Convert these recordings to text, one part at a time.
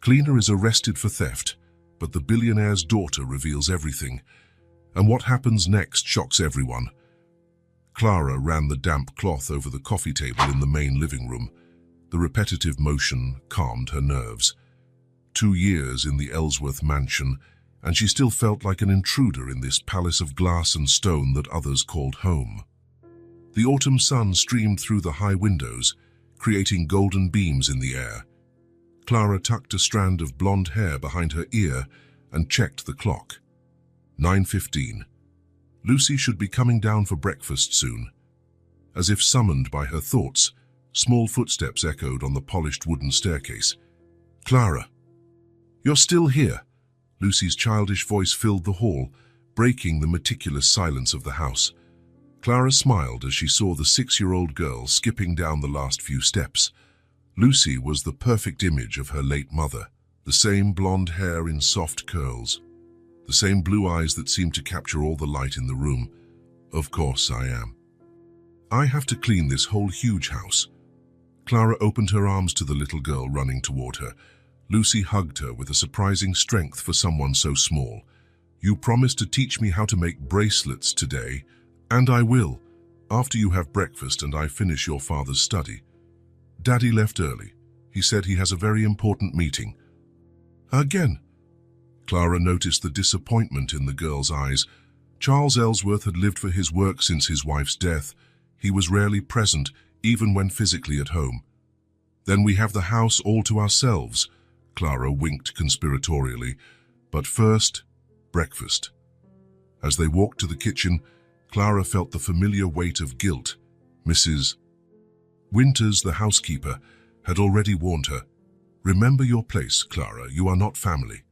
Cleaner is arrested for theft, but the billionaire's daughter reveals everything, and what happens next shocks everyone. Clara ran the damp cloth over the coffee table in the main living room. The repetitive motion calmed her nerves. 2 years in the Ellsworth mansion, and she still felt like an intruder in this palace of glass and stone that others called home. The autumn sun streamed through the high windows, creating golden beams in the air. Clara tucked a strand of blonde hair behind her ear and checked the clock. 9:15. Lucy should be coming down for breakfast soon. As if summoned by her thoughts, small footsteps echoed on the polished wooden staircase. "Clara, you're still here." Lucy's childish voice filled the hall, breaking the meticulous silence of the house. Clara smiled as she saw the 6-year-old girl skipping down the last few steps. Lucy was the perfect image of her late mother, the same blonde hair in soft curls, the same blue eyes that seemed to capture all the light in the room. "Of course I am. I have to clean this whole huge house." Clara opened her arms to the little girl running toward her. Lucy hugged her with a surprising strength for someone so small. "You promised to teach me how to make bracelets today, and I will, after you have breakfast and I finish your father's study." "Daddy left early. He said he has a very important meeting." "Again?" Clara noticed the disappointment in the girl's eyes. Charles Ellsworth had lived for his work since his wife's death. He was rarely present, even when physically at home. "Then we have the house all to ourselves," Clara winked conspiratorially. "But first, breakfast." As they walked to the kitchen, Clara felt the familiar weight of guilt. Mrs. Winters, the housekeeper, had already warned her, "Remember your place, Clara, you are not family."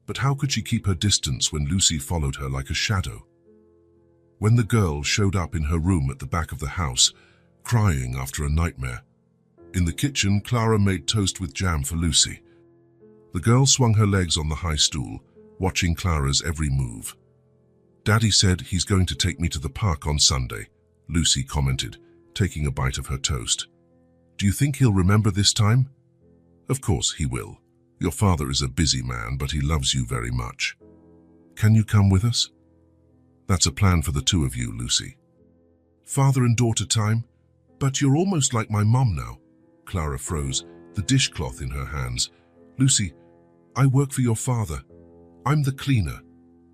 But how could she keep her distance when Lucy followed her like a shadow? When the girl showed up in her room at the back of the house, crying after a nightmare. In the kitchen, Clara made toast with jam for Lucy. The girl swung her legs on the high stool, watching Clara's every move. "Daddy said he's going to take me to the park on Sunday," Lucy commented, taking a bite of her toast. "Do you think he'll remember this time?" "Of course he will. Your father is a busy man, but he loves you very much. Can you come with us?" "That's a plan for the two of you, Lucy." "Father and daughter time? But you're almost like my mom now." Clara froze, the dishcloth in her hands. "Lucy, I work for your father. I'm the cleaner.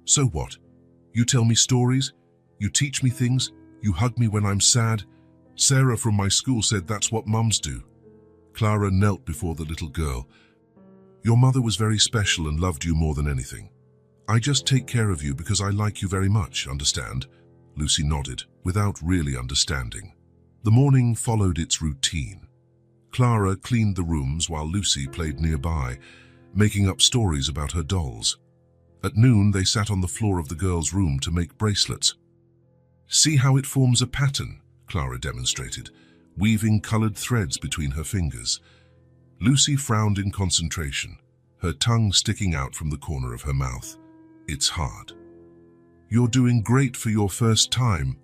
So what? You tell me stories, you teach me things, you hug me when I'm sad. Sarah from my school said that's what mums do." Clara knelt before the little girl. "Your mother was very special and loved you more than anything. I just take care of you because I like you very much, understand?" Lucy nodded, without really understanding. The morning followed its routine. Clara cleaned the rooms while Lucy played nearby, making up stories about her dolls. At noon, they sat on the floor of the girls' room to make bracelets. "See how it forms a pattern," Clara demonstrated, weaving colored threads between her fingers. Lucy frowned in concentration, her tongue sticking out from the corner of her mouth. "It's hard." "You're doing great for your first time."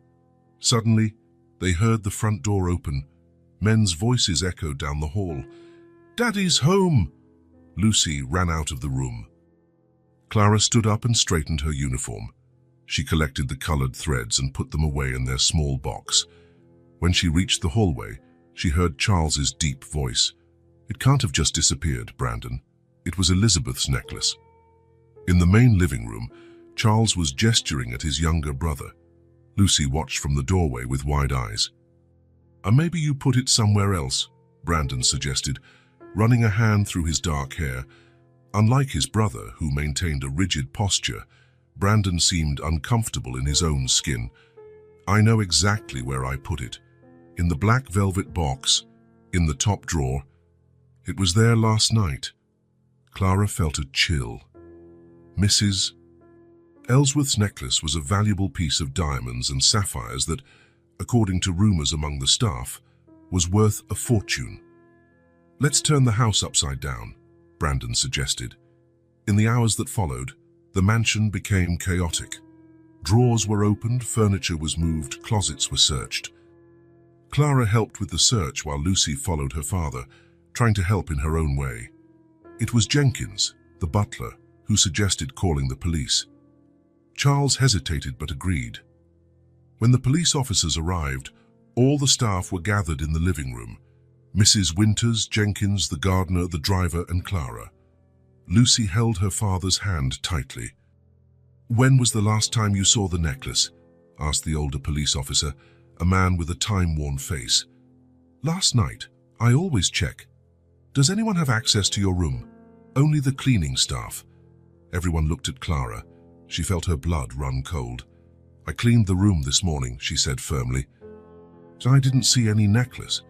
Suddenly, they heard the front door open. Men's voices echoed down the hall. "Daddy's home!" Lucy ran out of the room. Clara stood up and straightened her uniform. She collected the colored threads and put them away in their small box. When she reached the hallway, she heard Charles's deep voice. "It can't have just disappeared, Brandon. It was Elizabeth's necklace." In the main living room, Charles was gesturing at his younger brother. Lucy watched from the doorway with wide eyes. Maybe you put it somewhere else," Brandon suggested, running a hand through his dark hair. Unlike his brother, who maintained a rigid posture, Brandon seemed uncomfortable in his own skin. "I know exactly where I put it. In the black velvet box, in the top drawer. It was there last night." Clara felt a chill. Mrs. Ellsworth's necklace was a valuable piece of diamonds and sapphires that, according to rumors among the staff, was worth a fortune. "Let's turn the house upside down," Brandon suggested. In the hours that followed, the mansion became chaotic. Drawers were opened, furniture was moved, closets were searched. Clara helped with the search while Lucy followed her father, trying to help in her own way. It was Jenkins, the butler, who suggested calling the police. Charles hesitated but agreed. When the police officers arrived, all the staff were gathered in the living room. Mrs. Winters, Jenkins, the gardener, the driver, and Clara. Lucy held her father's hand tightly. "When was the last time you saw the necklace?" asked the older police officer, a man with a time-worn face. "Last night. I always check. Does anyone have access to your room?" "Only the cleaning staff." Everyone looked at Clara. She felt her blood run cold. "I cleaned the room this morning," she said firmly. "I didn't see any necklace."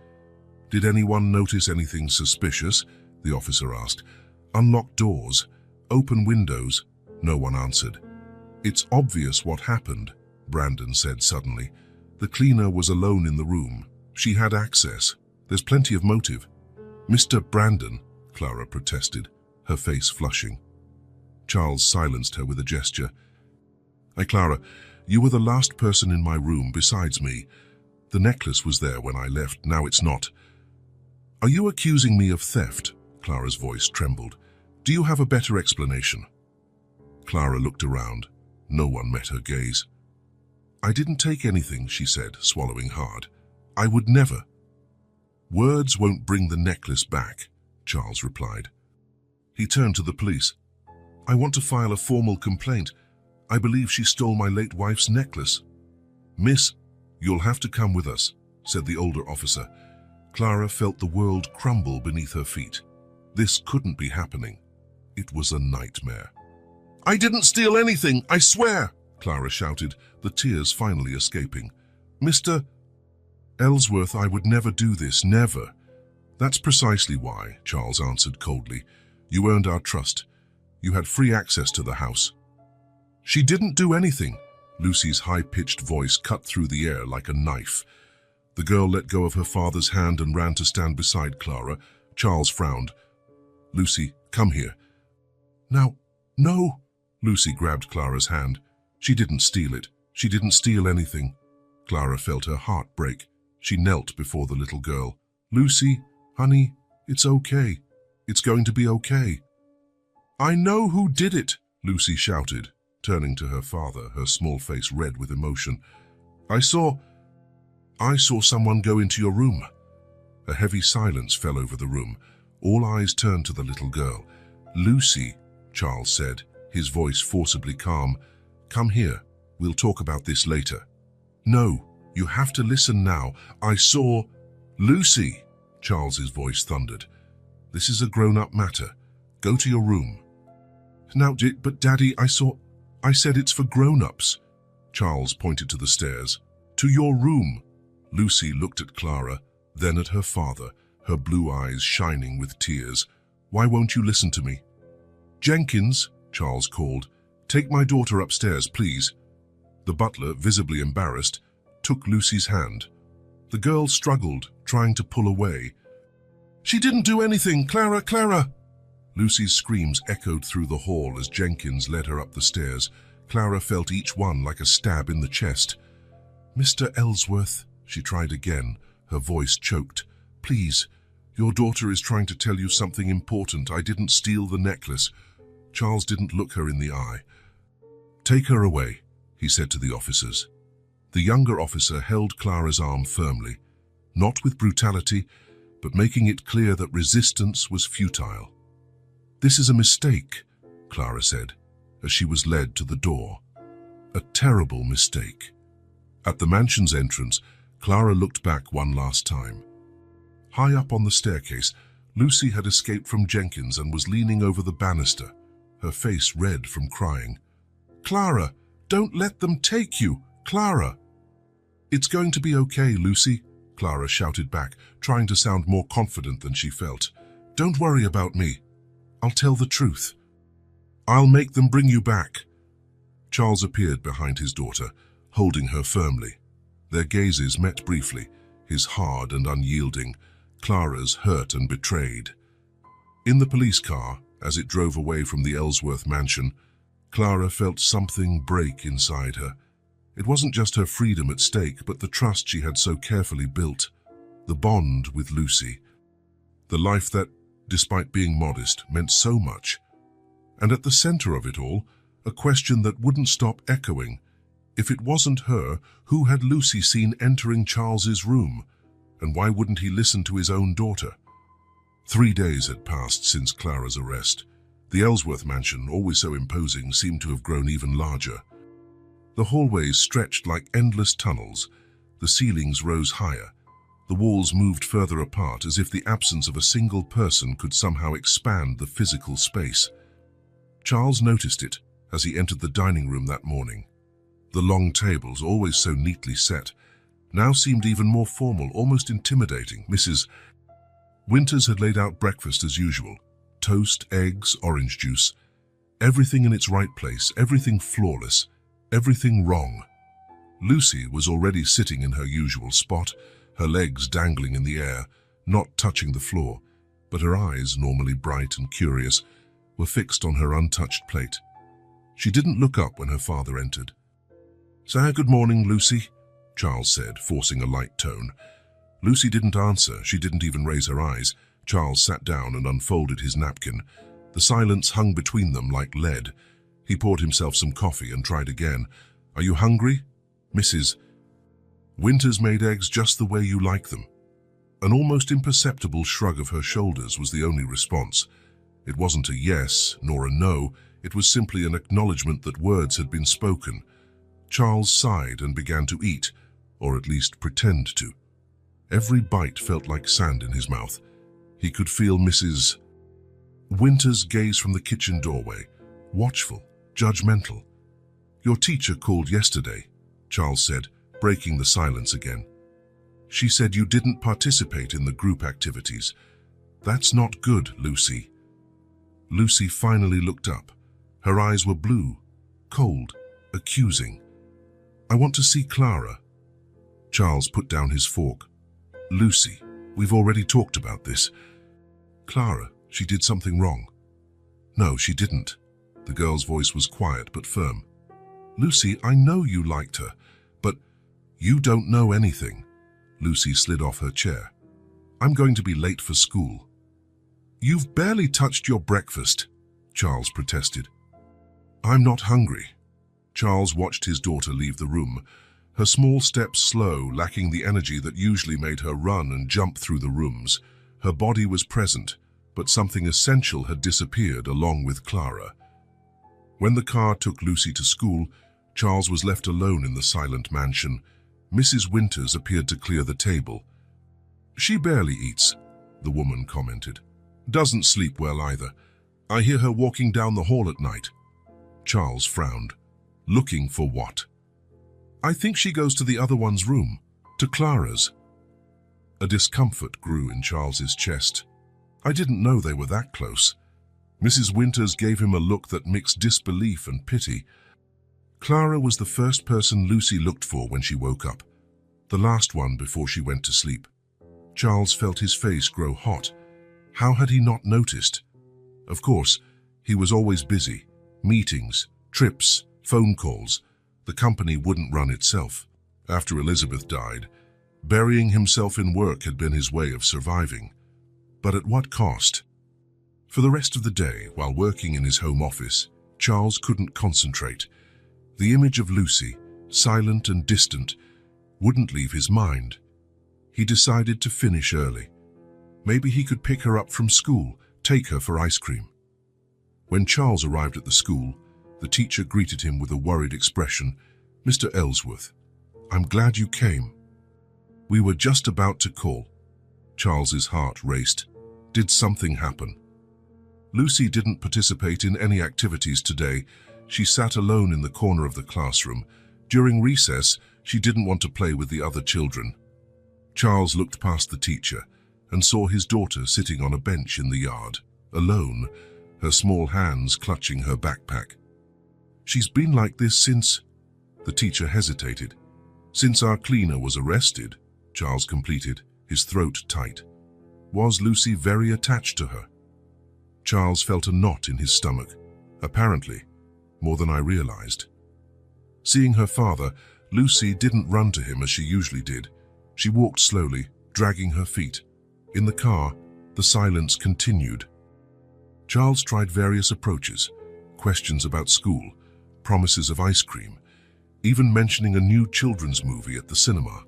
"Did anyone notice anything suspicious?" the officer asked. "Unlocked doors, open windows?" No one answered. "It's obvious what happened," Brandon said suddenly. "The cleaner was alone in the room. She had access. There's plenty of motive." "Mr. Brandon," Clara protested, her face flushing. Charles silenced her with a gesture. "Hey, Clara, you were the last person in my room besides me. The necklace was there when I left, now it's not." "Are you accusing me of theft?" Clara's voice trembled. "Do you have a better explanation?" Clara looked around. No one met her gaze. "I didn't take anything," she said, swallowing hard. "I would never." "Words won't bring the necklace back," Charles replied. He turned to the police. "I want to file a formal complaint. I believe she stole my late wife's necklace." "Miss, you'll have to come with us," said the older officer. Clara felt the world crumble beneath her feet. This couldn't be happening. It was a nightmare. "I didn't steal anything, I swear!" Clara shouted, the tears finally escaping. "Mr. Ellsworth, I would never do this, never." "That's precisely why," Charles answered coldly. "You earned our trust. You had free access to the house." "She didn't do anything." Lucy's high-pitched voice cut through the air like a knife. The girl let go of her father's hand and ran to stand beside Clara. Charles frowned. "Lucy, come here." "Now, no." Lucy grabbed Clara's hand. "She didn't steal it. She didn't steal anything." Clara felt her heart break. She knelt before the little girl. "Lucy, honey, it's okay. It's going to be okay." "I know who did it," Lucy shouted, turning to her father, her small face red with emotion. I saw someone go into your room." A heavy silence fell over the room. All eyes turned to the little girl. "Lucy," Charles said, his voice forcibly calm. "Come here. We'll talk about this later." "No, you have to listen now. I saw—" "Lucy," Charles's voice thundered. "This is a grown-up matter. Go to your room." "Now, but Daddy, I said it's for grown-ups." Charles pointed to the stairs. "To your room." Lucy looked at Clara, then at her father, her blue eyes shining with tears. "Why won't you listen to me?" "Jenkins," Charles called, "take my daughter upstairs, please." The butler, visibly embarrassed, took Lucy's hand. The girl struggled, trying to pull away. "She didn't do anything, Clara, Clara!" Lucy's screams echoed through the hall as Jenkins led her up the stairs. Clara felt each one like a stab in the chest. "Mr. Ellsworth," she tried again, her voice choked. "Please, your daughter is trying to tell you something important. I didn't steal the necklace." Charles didn't look her in the eye. "Take her away," he said to the officers. The younger officer held Clara's arm firmly, not with brutality, but making it clear that resistance was futile. "This is a mistake," Clara said, as she was led to the door. "A terrible mistake." At the mansion's entrance, Clara looked back one last time. High up on the staircase, Lucy had escaped from Jenkins and was leaning over the banister, her face red from crying. "Clara, don't let them take you, Clara!" "It's going to be okay, Lucy," Clara shouted back, trying to sound more confident than she felt. "Don't worry about me. I'll tell the truth. I'll make them bring you back." Charles appeared behind his daughter, holding her firmly. Their gazes met briefly, his hard and unyielding, Clara's hurt and betrayed. In the police car, as it drove away from the Ellsworth mansion, Clara felt something break inside her. It wasn't just her freedom at stake, but the trust she had so carefully built, the bond with Lucy, the life that despite being modest, meant so much. And at the center of it all, a question that wouldn't stop echoing. If it wasn't her, who had Lucy seen entering Charles's room? And why wouldn't he listen to his own daughter? 3 days had passed since Clara's arrest. The Ellsworth mansion, always so imposing, seemed to have grown even larger. The hallways stretched like endless tunnels. The ceilings rose higher. The walls moved further apart, as if the absence of a single person could somehow expand the physical space. Charles noticed it as he entered the dining room that morning. The long tables, always so neatly set, now seemed even more formal, almost intimidating. Mrs. Winters had laid out breakfast as usual. Toast, eggs, orange juice. Everything in its right place, everything flawless, everything wrong. Lucy was already sitting in her usual spot, her legs dangling in the air, not touching the floor, but her eyes, normally bright and curious, were fixed on her untouched plate. She didn't look up when her father entered. "Say good morning, Lucy," Charles said, forcing a light tone. Lucy didn't answer. She didn't even raise her eyes. Charles sat down and unfolded his napkin. The silence hung between them like lead. He poured himself some coffee and tried again. "Are you hungry, Mrs. Winters made eggs just the way you like them." An almost imperceptible shrug of her shoulders was the only response. It wasn't a yes nor a no. It was simply an acknowledgement that words had been spoken. Charles sighed and began to eat, or at least pretend to. Every bite felt like sand in his mouth. He could feel Mrs. Winters' gaze from the kitchen doorway, watchful, judgmental. "Your teacher called yesterday," Charles said, breaking the silence again. "She said you didn't participate in the group activities. That's not good, Lucy." Lucy finally looked up. Her eyes were blue, cold, accusing. "I want to see Clara." Charles put down his fork. "Lucy, we've already talked about this. Clara, she did something wrong." "No, she didn't." The girl's voice was quiet but firm. "Lucy, I know you liked her, but you don't know anything." Lucy slid off her chair. "I'm going to be late for school." "You've barely touched your breakfast," Charles protested. "I'm not hungry." Charles watched his daughter leave the room, her small steps slow, lacking the energy that usually made her run and jump through the rooms. Her body was present, but something essential had disappeared along with Clara. When the car took Lucy to school, Charles was left alone in the silent mansion. Mrs. Winters appeared to clear the table. "She barely eats," the woman commented. "Doesn't sleep well either. I hear her walking down the hall at night." Charles frowned. "Looking for what?" "I think she goes to the other one's room, to Clara's." A discomfort grew in Charles's chest. "I didn't know they were that close." Mrs. Winters gave him a look that mixed disbelief and pity. Clara was the first person Lucy looked for when she woke up, the last one before she went to sleep. Charles felt his face grow hot. How had he not noticed? Of course, he was always busy. Meetings, trips, phone calls. The company wouldn't run itself. After Elizabeth died, burying himself in work had been his way of surviving. But at what cost? For the rest of the day, while working in his home office, Charles couldn't concentrate. The image of Lucy, silent and distant, wouldn't leave his mind. He decided to finish early. Maybe he could pick her up from school, take her for ice cream. When Charles arrived at the school, the teacher greeted him with a worried expression. "Mr. Ellsworth, I'm glad you came. We were just about to call." Charles's heart raced. Did something happen? Lucy didn't participate in any activities today. She sat alone in the corner of the classroom. During recess, she didn't want to play with the other children. Charles looked past the teacher and saw his daughter sitting on a bench in the yard, alone, her small hands clutching her backpack. "She's been like this since..." The teacher hesitated. "Since our cleaner was arrested," Charles completed, his throat tight. Was Lucy very attached to her? Charles felt a knot in his stomach. Apparently, more than I realized. Seeing her father, Lucy didn't run to him as she usually did. She walked slowly, dragging her feet. In the car, The silence continued. Charles tried various approaches, questions about school, promises of ice cream, even mentioning a new children's movie at the cinema.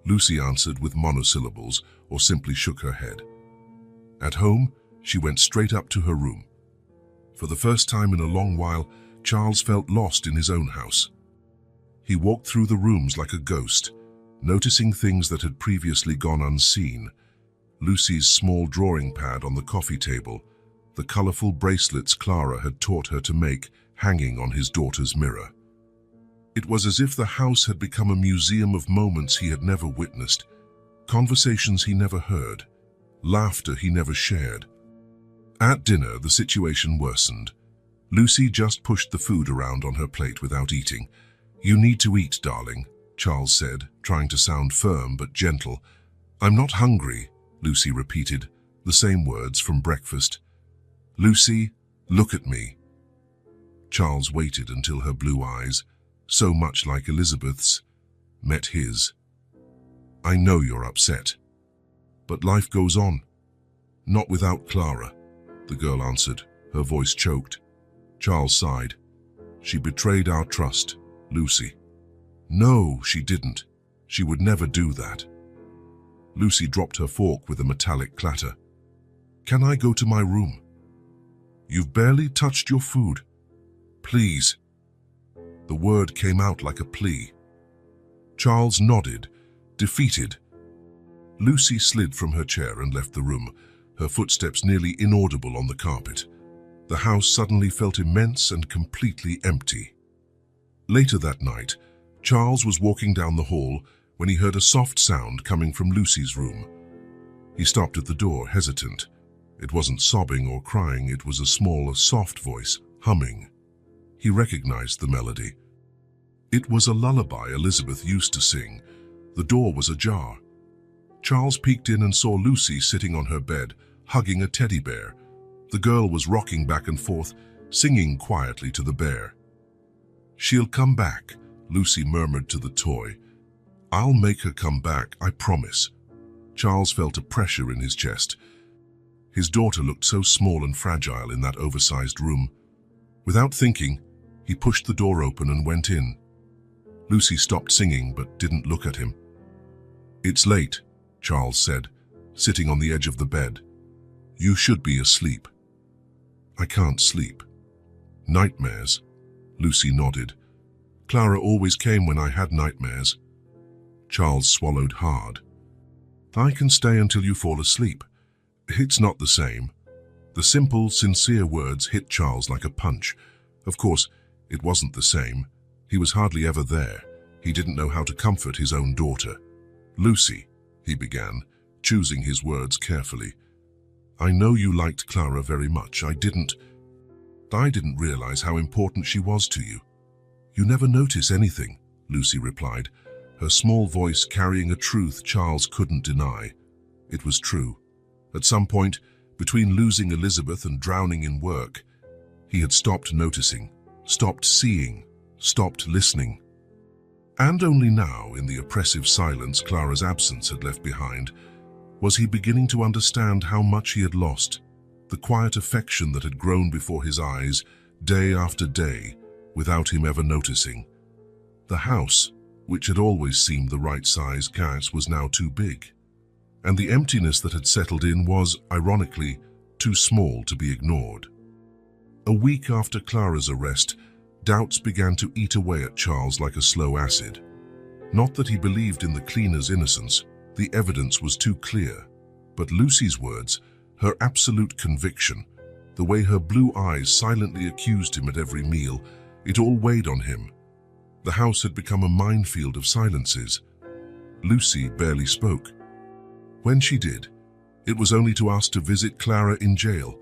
Lucy answered with monosyllables or simply shook her head. At home, she went straight up to her room. For the first time in a long while, Charles felt lost in his own house. He walked through the rooms like a ghost, noticing things that had previously gone unseen. Lucy's small drawing pad on the coffee table, the colorful bracelets Clara had taught her to make hanging on his daughter's mirror. It was as if the house had become a museum of moments he had never witnessed, conversations he never heard, laughter he never shared. At dinner, the situation worsened. Lucy just pushed the food around on her plate without eating. "You need to eat, darling," Charles said, trying to sound firm but gentle. "I'm not hungry," Lucy repeated, the same words from breakfast. "Lucy, look at me." Charles waited until her blue eyes, so much like Elizabeth's, met his. "I know you're upset, but life goes on." "Not without Clara," the girl answered, her voice choked. Charles sighed. "She betrayed our trust, Lucy." "No, she didn't. She would never do that." Lucy dropped her fork with a metallic clatter. "Can I go to my room?" "You've barely touched your food. Please." The word came out like a plea. Charles nodded, defeated. Lucy slid from her chair and left the room, her footsteps nearly inaudible on the carpet. The house suddenly felt immense and completely empty. Later that night, Charles was walking down the hall when he heard a soft sound coming from Lucy's room. He stopped at the door, hesitant. It wasn't sobbing or crying, it was a small, soft voice, humming. He recognized the melody. It was a lullaby Elizabeth used to sing. The door was ajar. Charles peeked in and saw Lucy sitting on her bed, hugging a teddy bear. The girl was rocking back and forth, singing quietly to the bear. "She'll come back," Lucy murmured to the toy. "I'll make her come back, I promise." Charles felt a pressure in his chest. His daughter looked so small and fragile in that oversized room. Without thinking, he pushed the door open and went in. Lucy stopped singing but didn't look at him. "It's late," Charles said, sitting on the edge of the bed. "You should be asleep." "I can't sleep." "Nightmares?" Lucy nodded. "Clara always came when I had nightmares." Charles swallowed hard. "I can stay until you fall asleep. It's not the same." The simple, sincere words hit Charles like a punch. Of course, it wasn't the same. He was hardly ever there. He didn't know how to comfort his own daughter. "Lucy," he began, choosing his words carefully. "I know you liked Clara very much. I didn't realize how important she was to you." "You never notice anything," Lucy replied, her small voice carrying a truth Charles couldn't deny. It was true. At some point, between losing Elizabeth and drowning in work, he had stopped noticing, stopped seeing, stopped listening. And only now, in the oppressive silence Clara's absence had left behind, was he beginning to understand how much he had lost, the quiet affection that had grown before his eyes, day after day, without him ever noticing. The house, which had always seemed the right size, was now too big. And the emptiness that had settled in was, ironically, too small to be ignored. A week after Clara's arrest, doubts began to eat away at Charles like a slow acid. Not that he believed in the cleaner's innocence, the evidence was too clear. But Lucy's words, her absolute conviction, the way her blue eyes silently accused him at every meal, it all weighed on him. The house had become a minefield of silences. Lucy barely spoke. When she did, it was only to ask to visit Clara in jail,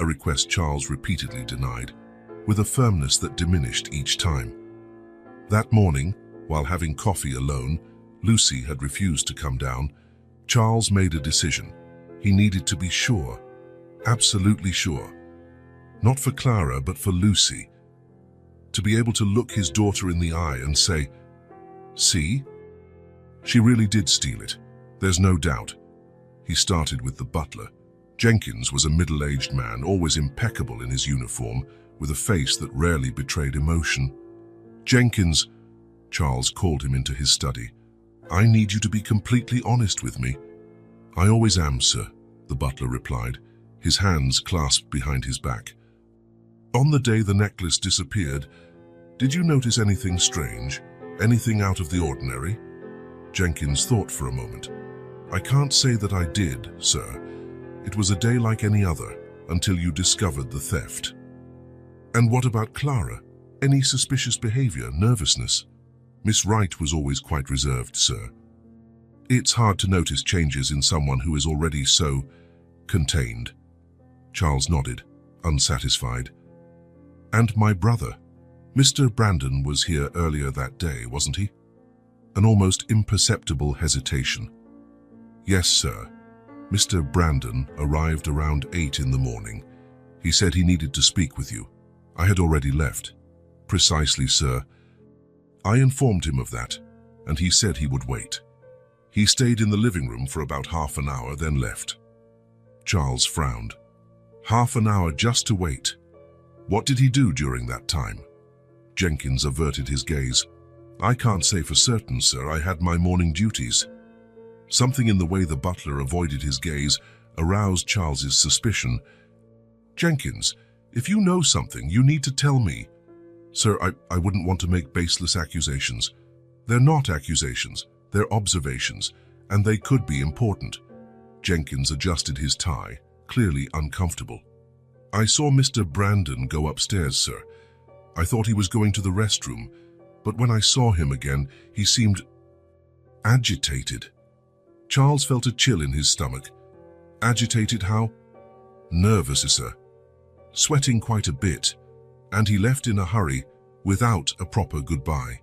a request Charles repeatedly denied, with a firmness that diminished each time. That morning, while having coffee alone, Lucy had refused to come down. Charles made a decision. He needed to be sure, absolutely sure. Not for Clara, but for Lucy. To be able to look his daughter in the eye and say, "See? She really did steal it. There's no doubt." He started with the butler, Jenkins was a middle-aged man, always impeccable in his uniform, with a face that rarely betrayed emotion. "Jenkins," Charles called him into his study. "I need you to be completely honest with me." "I always am, sir," the butler replied, his hands clasped behind his back. "On the day the necklace disappeared, did you notice anything strange, anything out of the ordinary?" Jenkins thought for a moment. "I can't say that I did, sir. It was a day like any other, until you discovered the theft." "And what about Clara? Any suspicious behavior, nervousness?" "Miss Wright was always quite reserved, sir." "It's hard to notice changes in someone who is already so contained." Charles nodded, unsatisfied. "And my brother? Mr. Brandon was here earlier that day, wasn't he?" An almost imperceptible hesitation. "Yes, sir. Mr. Brandon arrived around 8 in the morning. He said he needed to speak with you. I had already left." "Precisely, sir. I informed him of that, and he said he would wait. He stayed in the living room for about half an hour, then left." Charles frowned. "Half an hour just to wait? What did he do during that time?" Jenkins averted his gaze. "I can't say for certain, sir. I had my morning duties." Something in the way the butler avoided his gaze aroused Charles's suspicion. "Jenkins, if you know something, you need to tell me." "Sir, I wouldn't want to make baseless accusations." "They're not accusations, they're observations, and they could be important." Jenkins adjusted his tie, clearly uncomfortable. "I saw Mr. Brandon go upstairs, sir. I thought he was going to the restroom, but when I saw him again, he seemed agitated." Charles felt a chill in his stomach. "Agitated how?" "Nervous, sir. Sweating quite a bit, and he left in a hurry without a proper goodbye."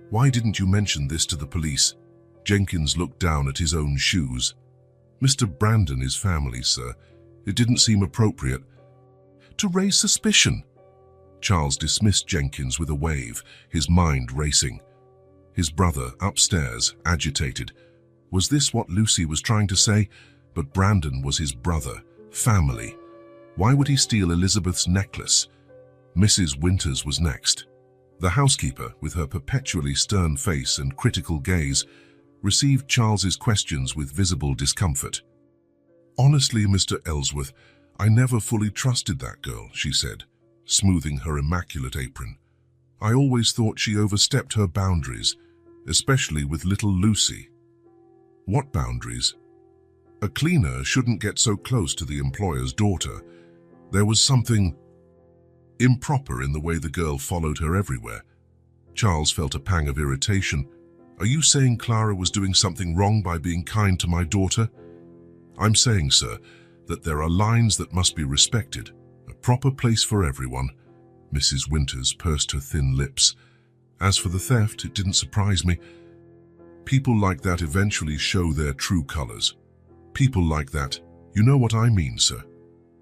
"Why didn't you mention this to the police?" Jenkins looked down at his own shoes. "Mr. Brandon is family, sir. It didn't seem appropriate." "To raise suspicion." Charles dismissed Jenkins with a wave, his mind racing. His brother, upstairs, agitated. Was this what Lucy was trying to say? But Brandon was his brother, family. Why would he steal Elizabeth's necklace? Mrs. Winters was next. The housekeeper, with her perpetually stern face and critical gaze, received Charles's questions with visible discomfort. "Honestly, Mr. Ellsworth, I never fully trusted that girl," she said, smoothing her immaculate apron. "I always thought she overstepped her boundaries, especially with little Lucy." "What boundaries?" "A cleaner shouldn't get so close to the employer's daughter. There was something improper in the way the girl followed her everywhere." Charles felt a pang of irritation. "Are you saying Clara was doing something wrong by being kind to my daughter?" "I'm saying, sir, that there are lines that must be respected. A proper place for everyone." Mrs. Winters pursed her thin lips. "As for the theft, it didn't surprise me. People like that eventually show their true colors." "People like that? You know what I mean, sir."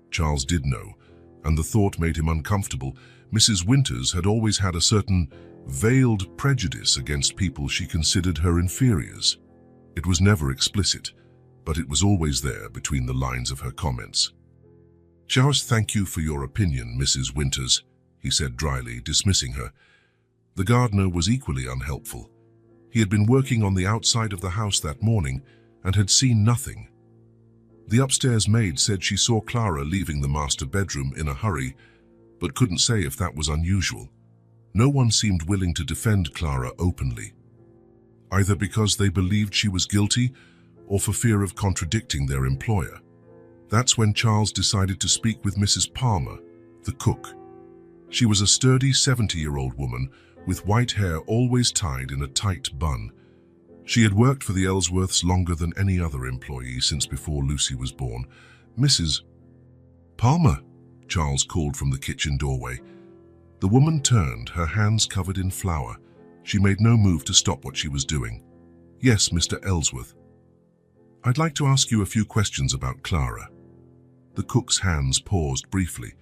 Charles did know, and the thought made him uncomfortable. Mrs. Winters had always had a certain veiled prejudice against people she considered her inferiors. It was never explicit, but it was always there between the lines of her comments. "Charles, thank you for your opinion, Mrs. Winters," he said dryly, dismissing her. The gardener was equally unhelpful. He had been working on the outside of the house that morning and had seen nothing. The upstairs maid said she saw Clara leaving the master bedroom in a hurry, but couldn't say if that was unusual. No one seemed willing to defend Clara openly, either because they believed she was guilty or for fear of contradicting their employer. That's when Charles decided to speak with Mrs. Palmer, the cook. She was a sturdy 70-year-old woman with white hair always tied in a tight bun. She had worked for the Ellsworths longer than any other employee since before Lucy was born. "Mrs. Palmer," Charles called from the kitchen doorway. The woman turned, her hands covered in flour. She made no move to stop what she was doing. "Yes, Mr. Ellsworth. I'd like to ask you a few questions about Clara." The cook's hands paused briefly,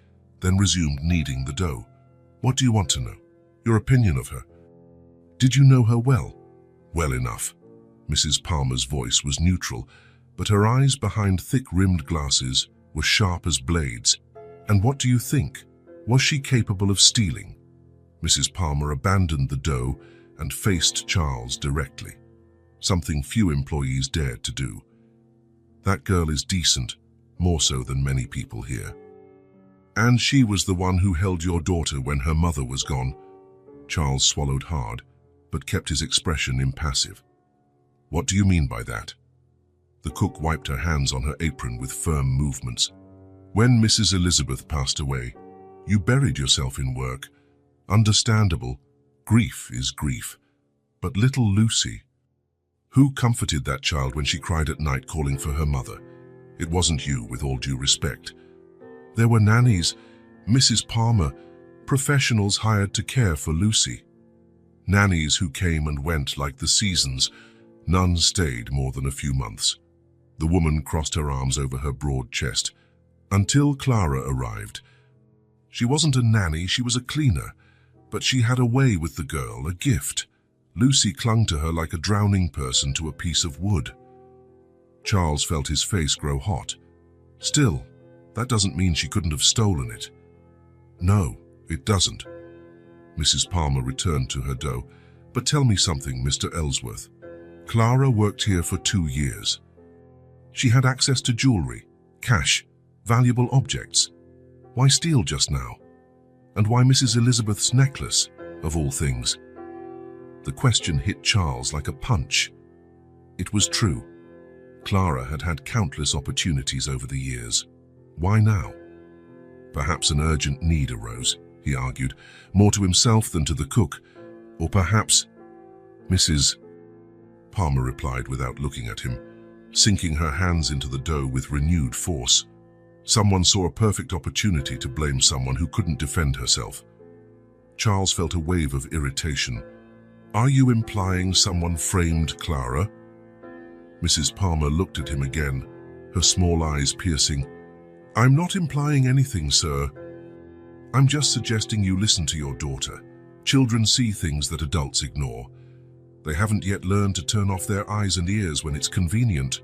then resumed kneading the dough. "What do you want to know?" "Your opinion of her." "Did you know her well?" "Well enough." Mrs. Palmer's voice was neutral, but her eyes behind thick-rimmed glasses were sharp as blades. And what do you think? Was she capable of stealing? Mrs. Palmer abandoned the dough and faced Charles directly, something few employees dared to do. That girl is decent, more so than many people here. And she was the one who held your daughter when her mother was gone. Charles swallowed hard, but kept his expression impassive. What do you mean by that? The cook wiped her hands on her apron with firm movements. When Mrs. Elizabeth passed away, you buried yourself in work. Understandable. Grief is grief. But little Lucy, who comforted that child when she cried at night calling for her mother? It wasn't you, with all due respect. There were nannies, Mrs. Palmer, professionals hired to care for Lucy. Nannies who came and went like the seasons. None stayed more than a few months. The woman crossed her arms over her broad chest. Until Clara arrived. She wasn't a nanny, she was a cleaner. But she had a way with the girl, a gift. Lucy clung to her like a drowning person to a piece of wood. Charles felt his face grow hot. Still, that doesn't mean she couldn't have stolen it. No, it doesn't. Mrs. Palmer returned to her dough. But tell me something, Mr. Ellsworth. Clara worked here for 2 years. She had access to jewelry, cash, valuable objects. Why steal just now? And why Mrs. Elizabeth's necklace, of all things? The question hit Charles like a punch. It was true. Clara had had countless opportunities over the years. Why now? Perhaps an urgent need arose, he argued, more to himself than to the cook. Or perhaps... Mrs. Palmer replied without looking at him, sinking her hands into the dough with renewed force. Someone saw a perfect opportunity to blame someone who couldn't defend herself. Charles felt a wave of irritation. Are you implying someone framed Clara? Mrs. Palmer looked at him again, her small eyes piercing. I'm not implying anything, sir. I'm just suggesting you listen to your daughter. Children see things that adults ignore. They haven't yet learned to turn off their eyes and ears when it's convenient.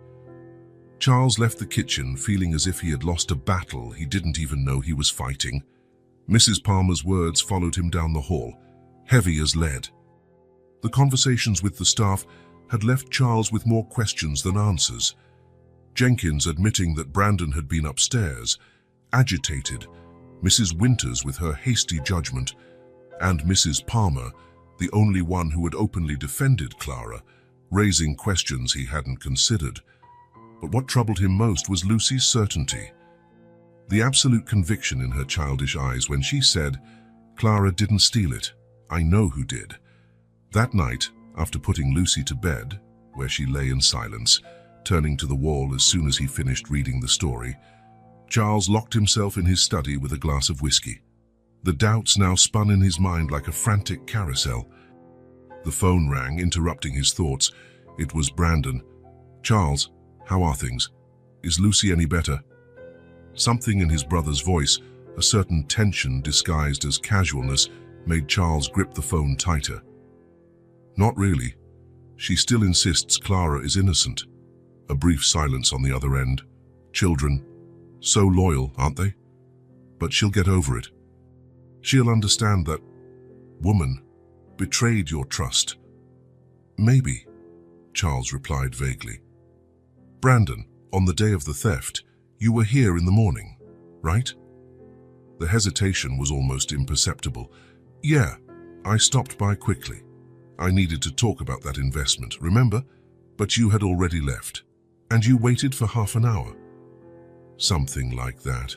Charles left the kitchen feeling as if he had lost a battle he didn't even know he was fighting. Mrs. Palmer's words followed him down the hall, heavy as lead. The conversations with the staff had left Charles with more questions than answers. Jenkins admitting that Brandon had been upstairs, agitated, Mrs. Winters with her hasty judgment, and Mrs. Palmer, the only one who had openly defended Clara, raising questions he hadn't considered. But what troubled him most was Lucy's certainty. The absolute conviction in her childish eyes when she said, Clara didn't steal it. I know who did. That night, after putting Lucy to bed, where she lay in silence, turning to the wall as soon as he finished reading the story, Charles locked himself in his study with a glass of whiskey. The doubts now spun in his mind like a frantic carousel. The phone rang, interrupting his thoughts. It was Brandon. Charles, how are things? Is Lucy any better? Something in his brother's voice, a certain tension disguised as casualness, made Charles grip the phone tighter. Not really. She still insists Clara is innocent. A brief silence on the other end. Children, so loyal, aren't they? But she'll get over it. She'll understand that woman betrayed your trust. Maybe, Charles replied vaguely. Brandon, on the day of the theft, you were here in the morning, right? The hesitation was almost imperceptible. Yeah, I stopped by quickly. I needed to talk about that investment, remember? But you had already left, and you waited for half an hour. Something like that.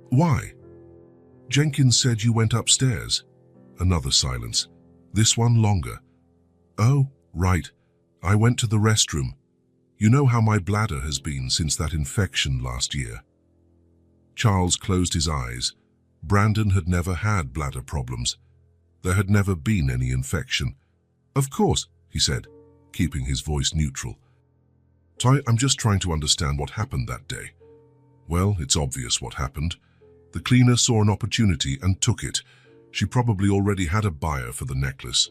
Why? Jenkins said you went upstairs. Another silence. This one longer. Oh, right. I went to the restroom. You know how my bladder has been since that infection last year. Charles closed his eyes. Brandon had never had bladder problems. There had never been any infection. Of course, he said, keeping his voice neutral. I'm just trying to understand what happened that day. Well, it's obvious what happened. The cleaner saw an opportunity and took it. She probably already had a buyer for the necklace.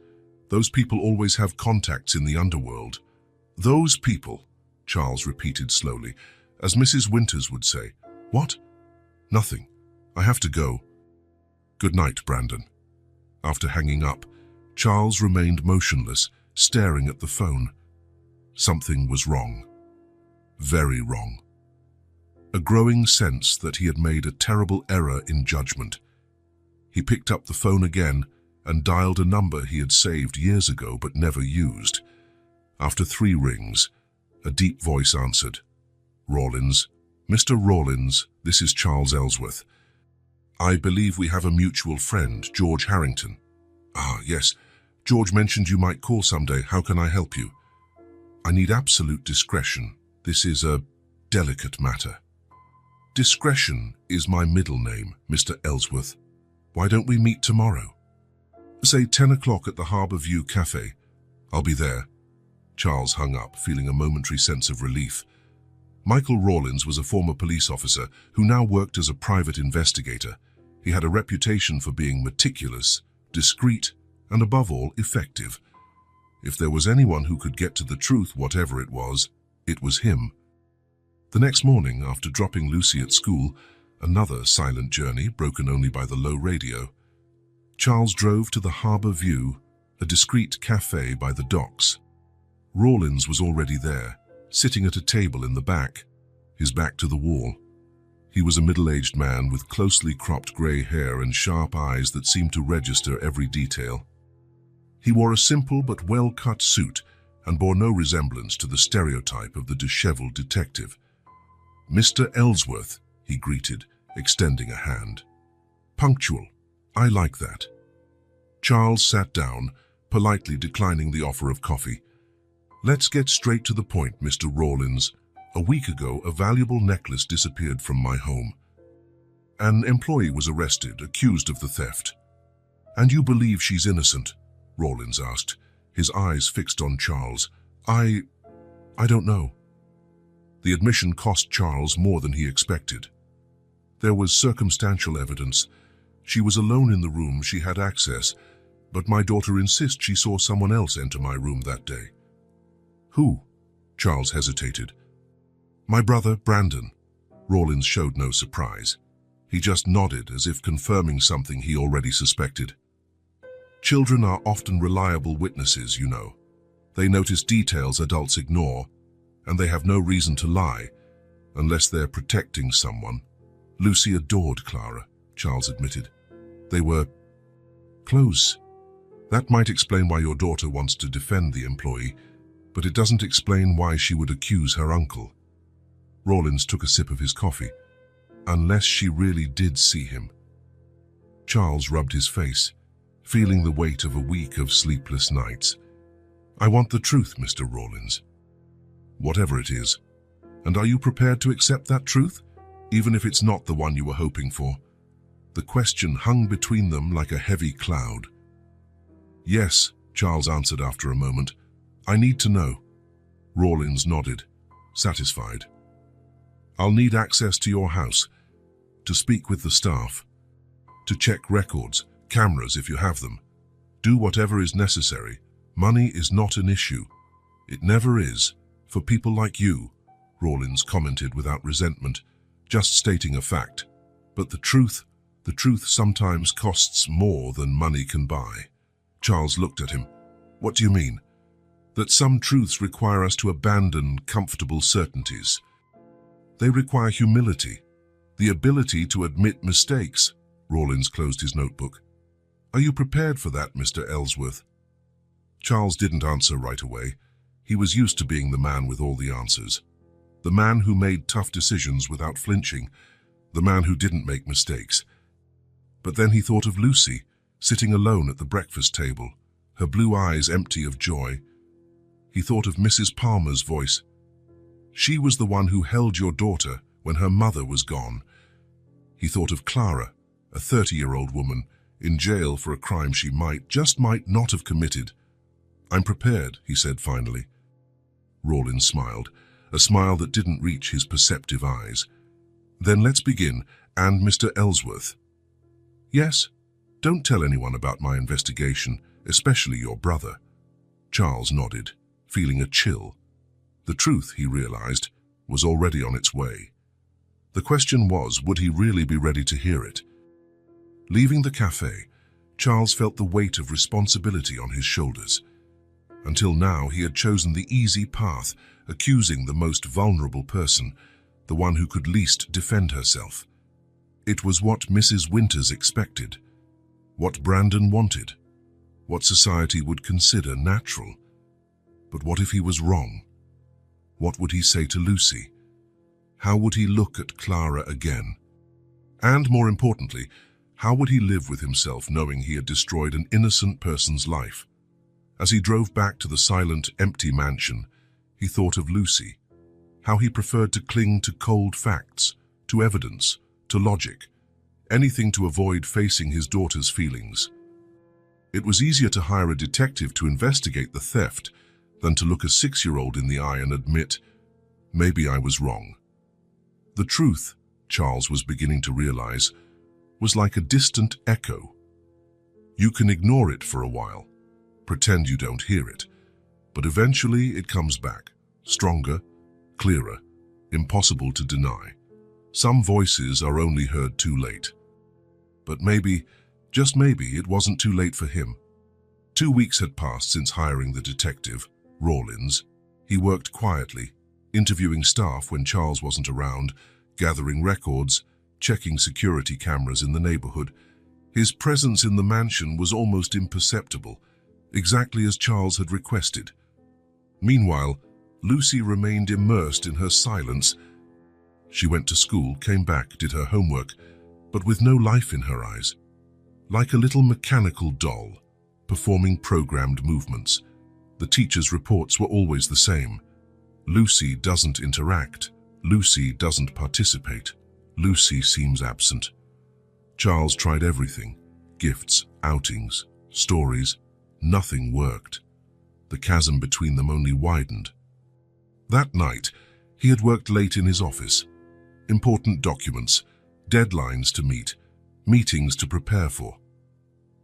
Those people always have contacts in the underworld. Those people, Charles repeated slowly, as Mrs. Winters would say. What? Nothing. I have to go. Good night, Brandon. After hanging up, Charles remained motionless, staring at the phone. Something was wrong. Very wrong. A growing sense that he had made a terrible error in judgment. He picked up the phone again and dialed a number he had saved years ago but never used. After 3 rings, a deep voice answered. Rawlins. Mr. Rawlins, this is Charles Ellsworth. I believe we have a mutual friend, George Harrington. Ah, yes. George mentioned you might call someday. How can I help you? I need absolute discretion. This is a delicate matter. Discretion is my middle name, Mr. Ellsworth. Why don't we meet tomorrow? Say 10 o'clock at the Harbour View Cafe. I'll be there. Charles hung up, feeling a momentary sense of relief. Michael Rawlins was a former police officer who now worked as a private investigator. He had a reputation for being meticulous, discreet, and above all, effective. If there was anyone who could get to the truth, whatever it was him. The next morning, after dropping Lucy at school, another silent journey broken only by the low radio, Charles drove to the Harbour View, a discreet cafe by the docks. Rawlins was already there, sitting at a table in the back, his back to the wall. He was a middle-aged man with closely cropped grey hair and sharp eyes that seemed to register every detail. He wore a simple but well-cut suit and bore no resemblance to the stereotype of the disheveled detective. Mr. Ellsworth, he greeted, extending a hand. Punctual. I like that. Charles sat down, politely declining the offer of coffee. Let's get straight to the point, Mr. Rawlins. A week ago, a valuable necklace disappeared from my home. An employee was arrested, accused of the theft. And you believe she's innocent? Rawlins asked, his eyes fixed on Charles. I don't know. The admission cost Charles more than he expected. There was circumstantial evidence. She was alone in the room, she had access, but my daughter insists she saw someone else enter my room that day. Who? Charles hesitated. My brother, Brandon. Rawlins showed no surprise. He just nodded as if confirming something he already suspected. Children are often reliable witnesses, you know. They notice details adults ignore, and they have no reason to lie, unless they're protecting someone. Lucy adored Clara, Charles admitted. They were close. That might explain why your daughter wants to defend the employee, but it doesn't explain why she would accuse her uncle. Rawlins took a sip of his coffee. Unless she really did see him. Charles rubbed his face, feeling the weight of a week of sleepless nights. I want the truth, Mr. Rawlins. Whatever it is. And are you prepared to accept that truth, even if it's not the one you were hoping for? The question hung between them like a heavy cloud. Yes, Charles answered after a moment. I need to know. Rawlins nodded, satisfied. I'll need access to your house, to speak with the staff, to check records, cameras if you have them. Do whatever is necessary. Money is not an issue. It never is, for people like you, Rawlins commented without resentment, just stating a fact. But the truth sometimes costs more than money can buy. Charles looked at him. What do you mean? That some truths require us to abandon comfortable certainties. They require humility, the ability to admit mistakes. Rawlins closed his notebook. Are you prepared for that, Mr. Ellsworth? Charles didn't answer right away. He was used to being the man with all the answers. The man who made tough decisions without flinching. The man who didn't make mistakes. But then he thought of Lucy, sitting alone at the breakfast table, her blue eyes empty of joy. He thought of Mrs. Palmer's voice. She was the one who held your daughter when her mother was gone. He thought of Clara, a 30-year-old woman, in jail for a crime she just might not have committed. I'm prepared, he said finally. Rawlins smiled, a smile that didn't reach his perceptive eyes. Then let's begin, and Mr. Ellsworth. Yes, don't tell anyone about my investigation, especially your brother. Charles nodded, feeling a chill. The truth, he realized, was already on its way. The question was, would he really be ready to hear it? Leaving the cafe, Charles felt the weight of responsibility on his shoulders. Until now, he had chosen the easy path, accusing the most vulnerable person, the one who could least defend herself. It was what Mrs. Winters expected, what Brandon wanted, what society would consider natural. But what if he was wrong? What would he say to Lucy? How would he look at Clara again? And more importantly, how would he live with himself knowing he had destroyed an innocent person's life? As he drove back to the silent, empty mansion, he thought of Lucy, how he preferred to cling to cold facts, to evidence, to logic, anything to avoid facing his daughter's feelings. It was easier to hire a detective to investigate the theft than to look a 6-year-old in the eye and admit, maybe I was wrong. The truth, Charles was beginning to realize, was like a distant echo. You can ignore it for a while, pretend you don't hear it, but eventually it comes back, stronger, clearer, impossible to deny. Some voices are only heard too late. But maybe, just maybe, it wasn't too late for him. 2 weeks had passed since hiring the detective, Rawlins. He worked quietly, interviewing staff when Charles wasn't around, gathering records, checking security cameras in the neighborhood. His presence in the mansion was almost imperceptible, exactly as Charles had requested. Meanwhile, Lucy remained immersed in her silence. She went to school, came back, did her homework, but with no life in her eyes. Like a little mechanical doll, performing programmed movements. The teacher's reports were always the same. Lucy doesn't interact. Lucy doesn't participate. Lucy seems absent. Charles tried everything. Gifts, outings, stories. Nothing worked. The chasm between them only widened. That night, he had worked late in his office. Important documents, deadlines to meet, meetings to prepare for.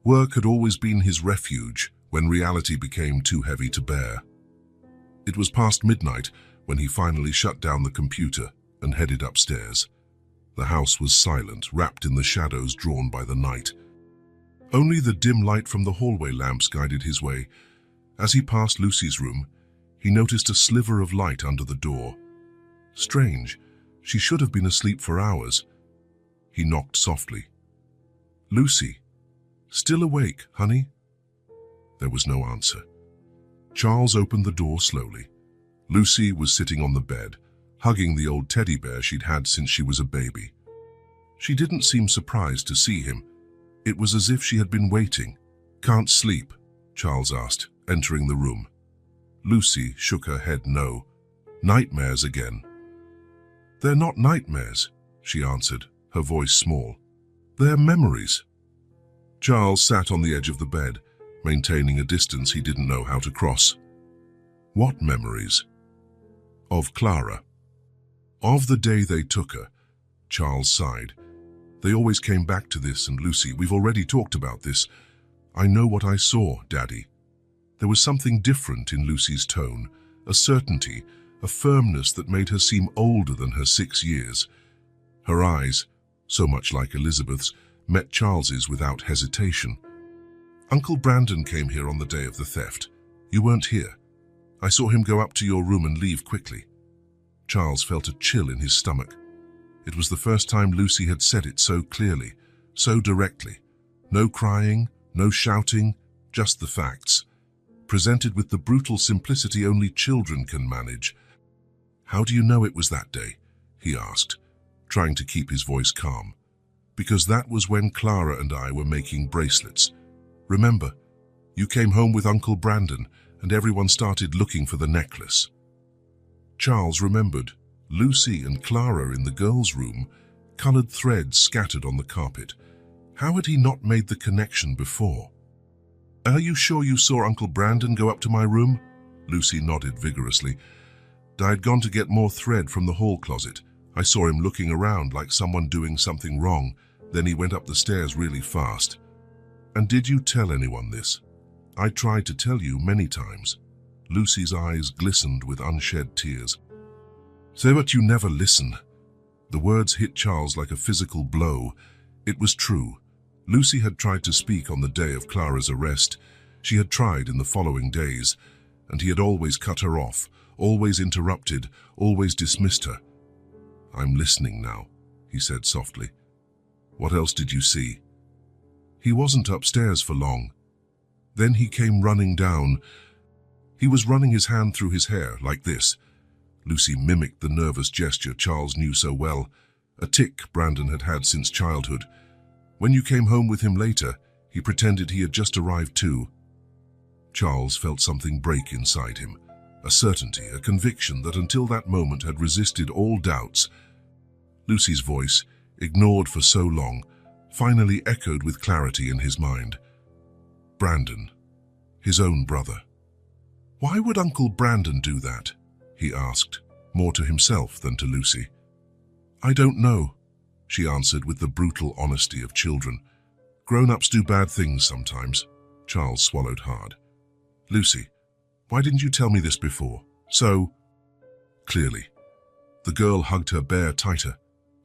Work had always been his refuge when reality became too heavy to bear. It was past midnight when he finally shut down the computer and headed upstairs. The house was silent, wrapped in the shadows drawn by the night. Only the dim light from the hallway lamps guided his way. As he passed Lucy's room, he noticed a sliver of light under the door. Strange, she should have been asleep for hours. He knocked softly. "Lucy, still awake, honey?" There was no answer. Charles opened the door slowly. Lucy was sitting on the bed, hugging the old teddy bear she'd had since she was a baby. She didn't seem surprised to see him. It was as if she had been waiting. "Can't sleep?" Charles asked, entering the room. Lucy shook her head no. "Nightmares again." "They're not nightmares," she answered, her voice small. "They're memories." Charles sat on the edge of the bed, maintaining a distance he didn't know how to cross. "What memories?" "Of Clara. Of the day they took her." Charles sighed. "They always came back to this, and Lucy, we've already talked about this. I know what I saw, Daddy." There was something different in Lucy's tone, a certainty, a firmness that made her seem older than her 6 years. Her eyes, so much like Elizabeth's, met Charles's without hesitation. "Uncle Brandon came here on the day of the theft. You weren't here. I saw him go up to your room and leave quickly." Charles felt a chill in his stomach. It was the first time Lucy had said it so clearly, so directly. No crying, no shouting, just the facts, presented with the brutal simplicity only children can manage. "How do you know it was that day?" he asked, trying to keep his voice calm. "Because that was when Clara and I were making bracelets. Remember, you came home with Uncle Brandon and everyone started looking for the necklace." Charles remembered Lucy and Clara in the girls' room, colored threads scattered on the carpet. How had he not made the connection before? "Are you sure you saw Uncle Brandon go up to my room?" Lucy nodded vigorously. "I'd gone to get more thread from the hall closet. I saw him looking around like someone doing something wrong. Then he went up the stairs really fast." "And did you tell anyone this?" "I tried to tell you many times." Lucy's eyes glistened with unshed tears. "Say but you never listen." The words hit Charles like a physical blow. It was true. Lucy had tried to speak on the day of Clara's arrest. She had tried in the following days, and he had always cut her off, always interrupted, always dismissed her. "I'm listening now," he said softly. "What else did you see?" He wasn't upstairs for long. Then he came running down. He was running his hand through his hair, like this. Lucy mimicked the nervous gesture Charles knew so well, a tic Brandon had had since childhood. "When you came home with him later, he pretended he had just arrived too." Charles felt something break inside him, a certainty, a conviction that until that moment had resisted all doubts. Lucy's voice, ignored for so long, finally echoed with clarity in his mind. Brandon, his own brother. "Why would Uncle Brandon do that?" he asked, more to himself than to Lucy. "I don't know," she answered with the brutal honesty of children. "Grown-ups do bad things sometimes." Charles swallowed hard. "Lucy, why didn't you tell me this before?" "So clearly." The girl hugged her bear tighter.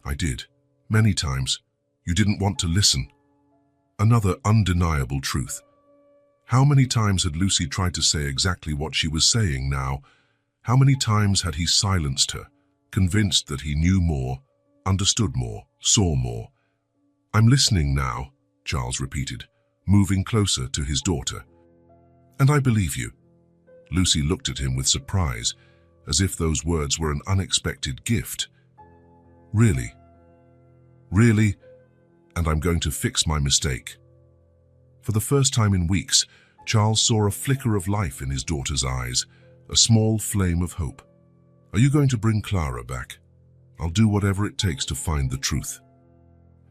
"I did, many times. You didn't want to listen." Another undeniable truth. How many times had Lucy tried to say exactly what she was saying now? How many times had he silenced her, convinced that he knew more, understood more, saw more? "I'm listening now," Charles repeated, moving closer to his daughter. "And I believe you." Lucy looked at him with surprise, as if those words were an unexpected gift. "Really? Really? And I'm going to fix my mistake." For the first time in weeks, Charles saw a flicker of life in his daughter's eyes, a small flame of hope. "Are you going to bring Clara back? I'll do whatever it takes to find the truth.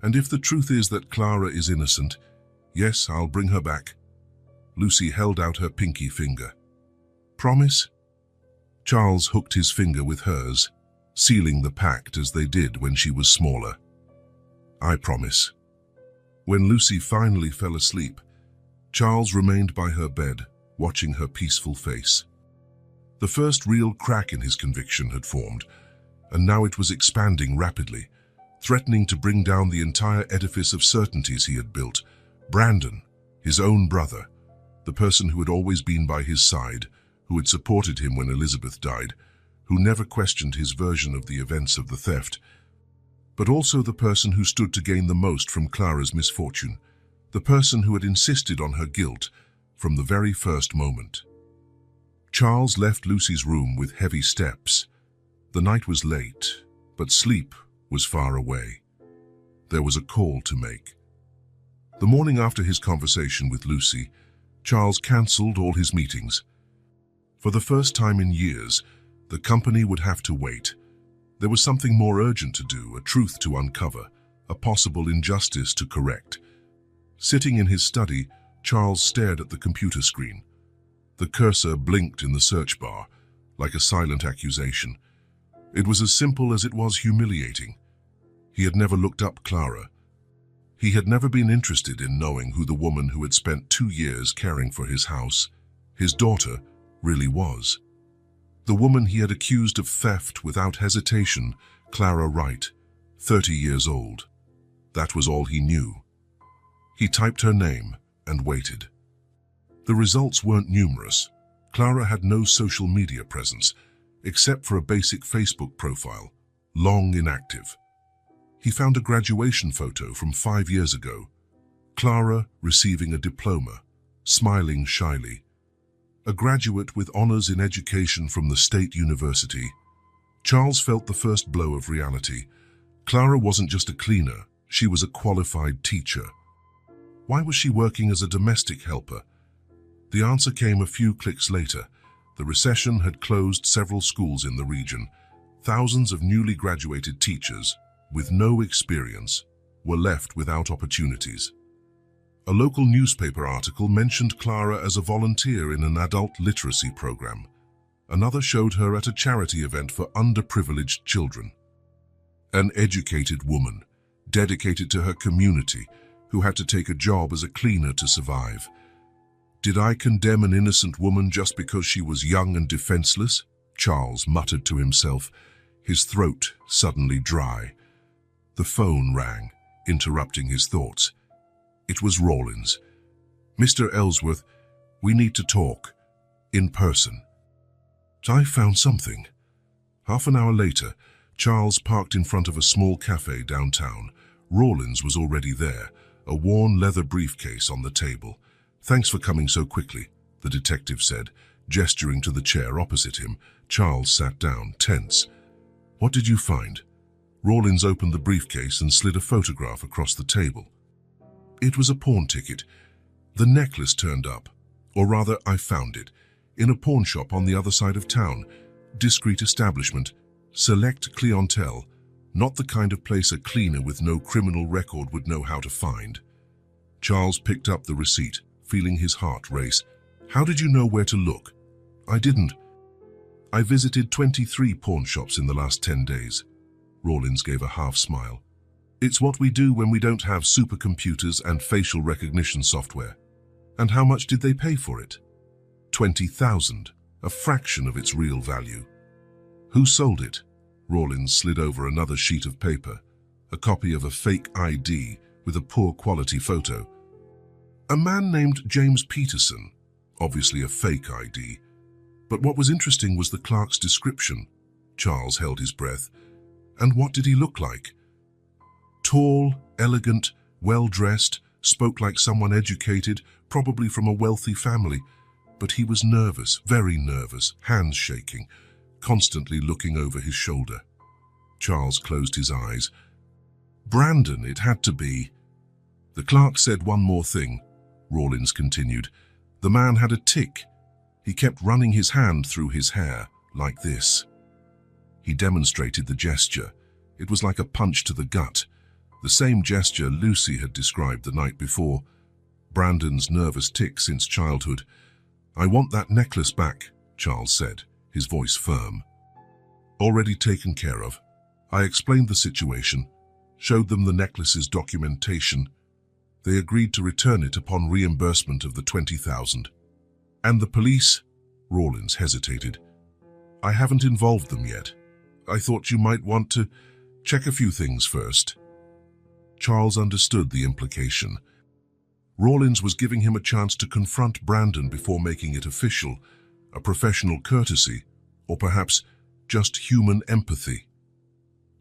And if the truth is that Clara is innocent, yes, I'll bring her back." Lucy held out her pinky finger. "Promise?" Charles hooked his finger with hers, sealing the pact as they did when she was smaller. "I promise." When Lucy finally fell asleep, Charles remained by her bed, watching her peaceful face. The first real crack in his conviction had formed, and now it was expanding rapidly, threatening to bring down the entire edifice of certainties he had built. Brandon, his own brother, the person who had always been by his side, who had supported him when Elizabeth died, who never questioned his version of the events of the theft, but also the person who stood to gain the most from Clara's misfortune, the person who had insisted on her guilt from the very first moment. Charles left Lucy's room with heavy steps. The night was late, but sleep was far away. There was a call to make. The morning after his conversation with Lucy, Charles cancelled all his meetings. For the first time in years, the company would have to wait. There was something more urgent to do, a truth to uncover, a possible injustice to correct. Sitting in his study, Charles stared at the computer screen. The cursor blinked in the search bar, like a silent accusation. It was as simple as it was humiliating. He had never looked up Clara. He had never been interested in knowing who the woman who had spent 2 years caring for his house, his daughter, really was. The woman he had accused of theft without hesitation, Clara Wright, 30 years old. That was all he knew. He typed her name and waited. The results weren't numerous. Clara had no social media presence, except for a basic Facebook profile, long inactive. He found a graduation photo from 5 years ago. Clara receiving a diploma, smiling shyly. A graduate with honors in education from the state university. Charles felt the first blow of reality. Clara wasn't just a cleaner, she was a qualified teacher. Why was she working as a domestic helper? The answer came a few clicks later. The recession had closed several schools in the region. Thousands of newly graduated teachers, with no experience, were left without opportunities. A local newspaper article mentioned Clara as a volunteer in an adult literacy program. Another showed her at a charity event for underprivileged children. An educated woman, dedicated to her community, who had to take a job as a cleaner to survive. Did I condemn an innocent woman just because she was young and defenseless? Charles muttered to himself, his throat suddenly dry. The phone rang, interrupting his thoughts. It was Rawlins. "Mr. Ellsworth, we need to talk. In person." I found something. Half an hour later, Charles parked in front of a small cafe downtown. Rawlins was already there, a worn leather briefcase on the table. "Thanks for coming so quickly," the detective said, gesturing to the chair opposite him. Charles sat down, tense. "What did you find?" Rawlins opened the briefcase and slid a photograph across the table. It was a pawn ticket. The necklace turned up, or rather, I found it, in a pawn shop on the other side of town. Discreet establishment, select clientele, not the kind of place a cleaner with no criminal record would know how to find. Charles picked up the receipt, feeling his heart race. "How did you know where to look?" "I didn't. I visited 23 pawn shops in the last 10 days. Rawlins gave a half smile. "It's what we do when we don't have supercomputers and facial recognition software." "And how much did they pay for it?" $20,000, a fraction of its real value. "Who sold it?" Rawlins slid over another sheet of paper, a copy of a fake ID with a poor quality photo. "A man named James Peterson, obviously a fake ID. But what was interesting was the clerk's description." Charles held his breath. "And what did he look like?" "Tall, elegant, well-dressed, spoke like someone educated, probably from a wealthy family. But he was nervous, very nervous, hands shaking, constantly looking over his shoulder." Charles closed his eyes. "Brandon, it had to be." "The clerk said one more thing," Rawlins continued. "The man had a tic. He kept running his hand through his hair, like this." He demonstrated the gesture. It was like a punch to the gut, the same gesture Lucy had described the night before. Brandon's nervous tic since childhood. "I want that necklace back," Charles said, his voice firm. "Already taken care of." I explained the situation, showed them the necklace's documentation. They agreed to return it upon reimbursement of the $20,000. "And the police?" Rawlins hesitated. "I haven't involved them yet. I thought you might want to check a few things first." Charles understood the implication. Rawlins was giving him a chance to confront Brandon before making it official, a professional courtesy, or perhaps just human empathy.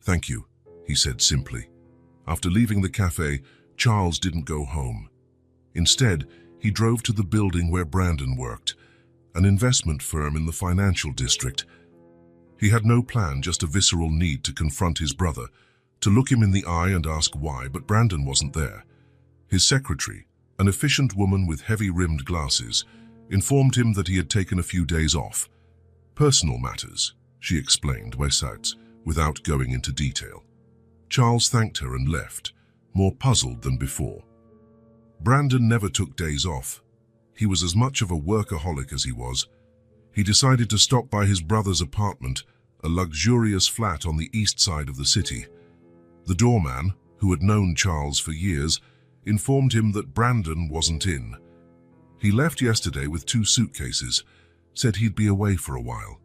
"Thank you," he said simply. After leaving the cafe, Charles didn't go home. Instead, he drove to the building where Brandon worked, an investment firm in the financial district. He had no plan, just a visceral need to confront his brother, to look him in the eye and ask why, but Brandon wasn't there. His secretary, an efficient woman with heavy-rimmed glasses, informed him that he had taken a few days off. "Personal matters," she explained, without going into detail. Charles thanked her and left, more puzzled than before. Brandon never took days off. He was as much of a workaholic as he was. He decided to stop by his brother's apartment, a luxurious flat on the east side of the city. The doorman, who had known Charles for years, informed him that Brandon wasn't in. He left yesterday with 2 suitcases, said he'd be away for a while.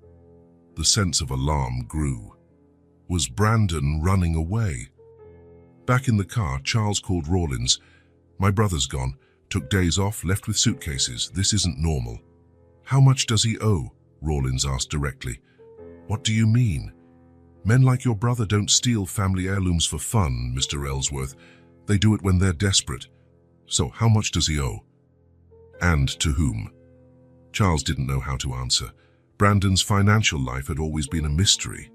The sense of alarm grew. Was Brandon running away? Back in the car, Charles called Rawlins. "My brother's gone, took days off, left with suitcases. This isn't normal." "How much does he owe?" Rawlins asked directly. "What do you mean? Men like your brother don't steal family heirlooms for fun, Mr. Ellsworth. They do it when they're desperate. So how much does he owe? And to whom?" Charles didn't know how to answer. Brandon's financial life had always been a mystery.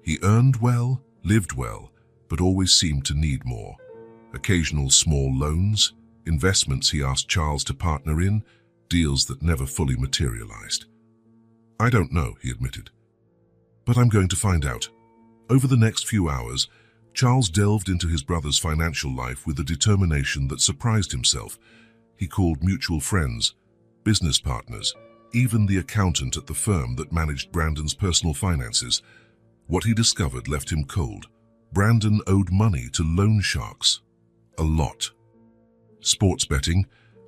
He earned well, lived well, but always seemed to need more. Occasional small loans, investments he asked Charles to partner in, deals that never fully materialized. "I don't know," he admitted. "But I'm going to find out." Over the next few hours, Charles delved into his brother's financial life with a determination that surprised himself. He called mutual friends, business partners, even the accountant at the firm that managed Brandon's personal finances. What he discovered left him cold. Brandon owed money to loan sharks. A lot. Sports betting,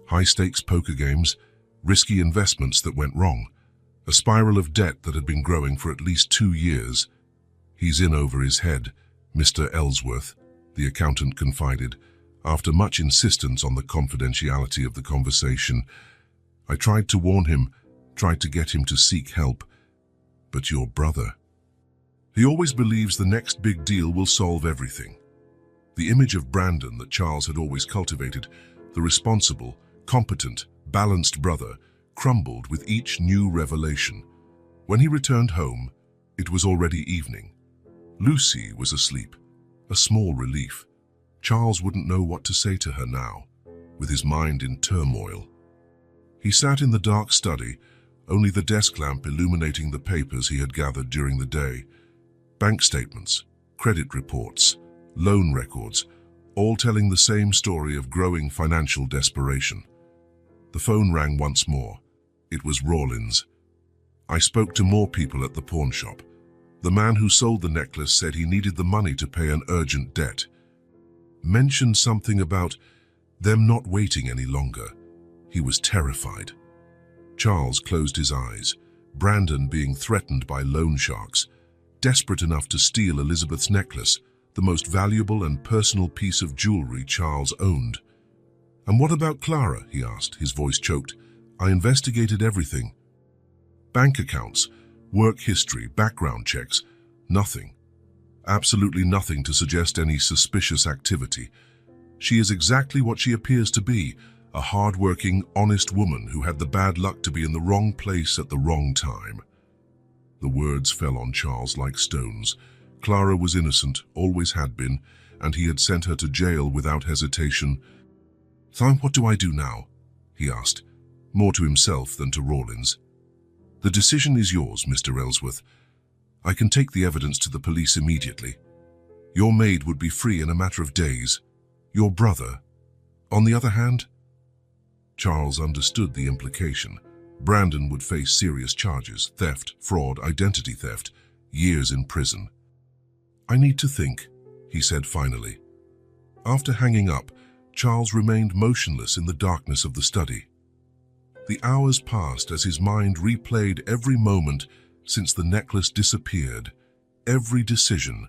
high-stakes poker games, risky investments that went wrong, a spiral of debt that had been growing for at least 2 years. "He's in over his head, Mr. Ellsworth," the accountant confided, after much insistence on the confidentiality of the conversation. "I tried to warn him, tried to get him to seek help. But your brother. He always believes the next big deal will solve everything." The image of Brandon that Charles had always cultivated, the responsible, competent, balanced brother, crumbled with each new revelation. When he returned home, it was already evening. Lucy was asleep, a small relief. Charles wouldn't know what to say to her now, with his mind in turmoil. He sat in the dark study, only the desk lamp illuminating the papers he had gathered during the day. Bank statements, credit reports, loan records, all telling the same story of growing financial desperation. The phone rang once more. It was Rawlins. "I spoke to more people at the pawn shop. The man who sold the necklace said he needed the money to pay an urgent debt. Mentioned something about them not waiting any longer." He was terrified. Charles closed his eyes, Brandon being threatened by loan sharks, desperate enough to steal Elizabeth's necklace, the most valuable and personal piece of jewelry Charles owned. "And what about Clara?" he asked, his voice choked. "I investigated everything. Bank accounts, work history, background checks, nothing. Absolutely nothing to suggest any suspicious activity. She is exactly what she appears to be, a hard-working, honest woman who had the bad luck to be in the wrong place at the wrong time." The words fell on Charles like stones. Clara was innocent, always had been, and he had sent her to jail without hesitation. "So what do I do now?" he asked, more to himself than to Rawlins. "The decision is yours, Mr. Ellsworth. I can take the evidence to the police immediately. Your maid would be free in a matter of days. Your brother, on the other hand?" Charles understood the implication. Brandon would face serious charges, theft, fraud, identity theft, years in prison. "I need to think," he said finally. After hanging up, Charles remained motionless in the darkness of the study. The hours passed as his mind replayed every moment since the necklace disappeared, every decision,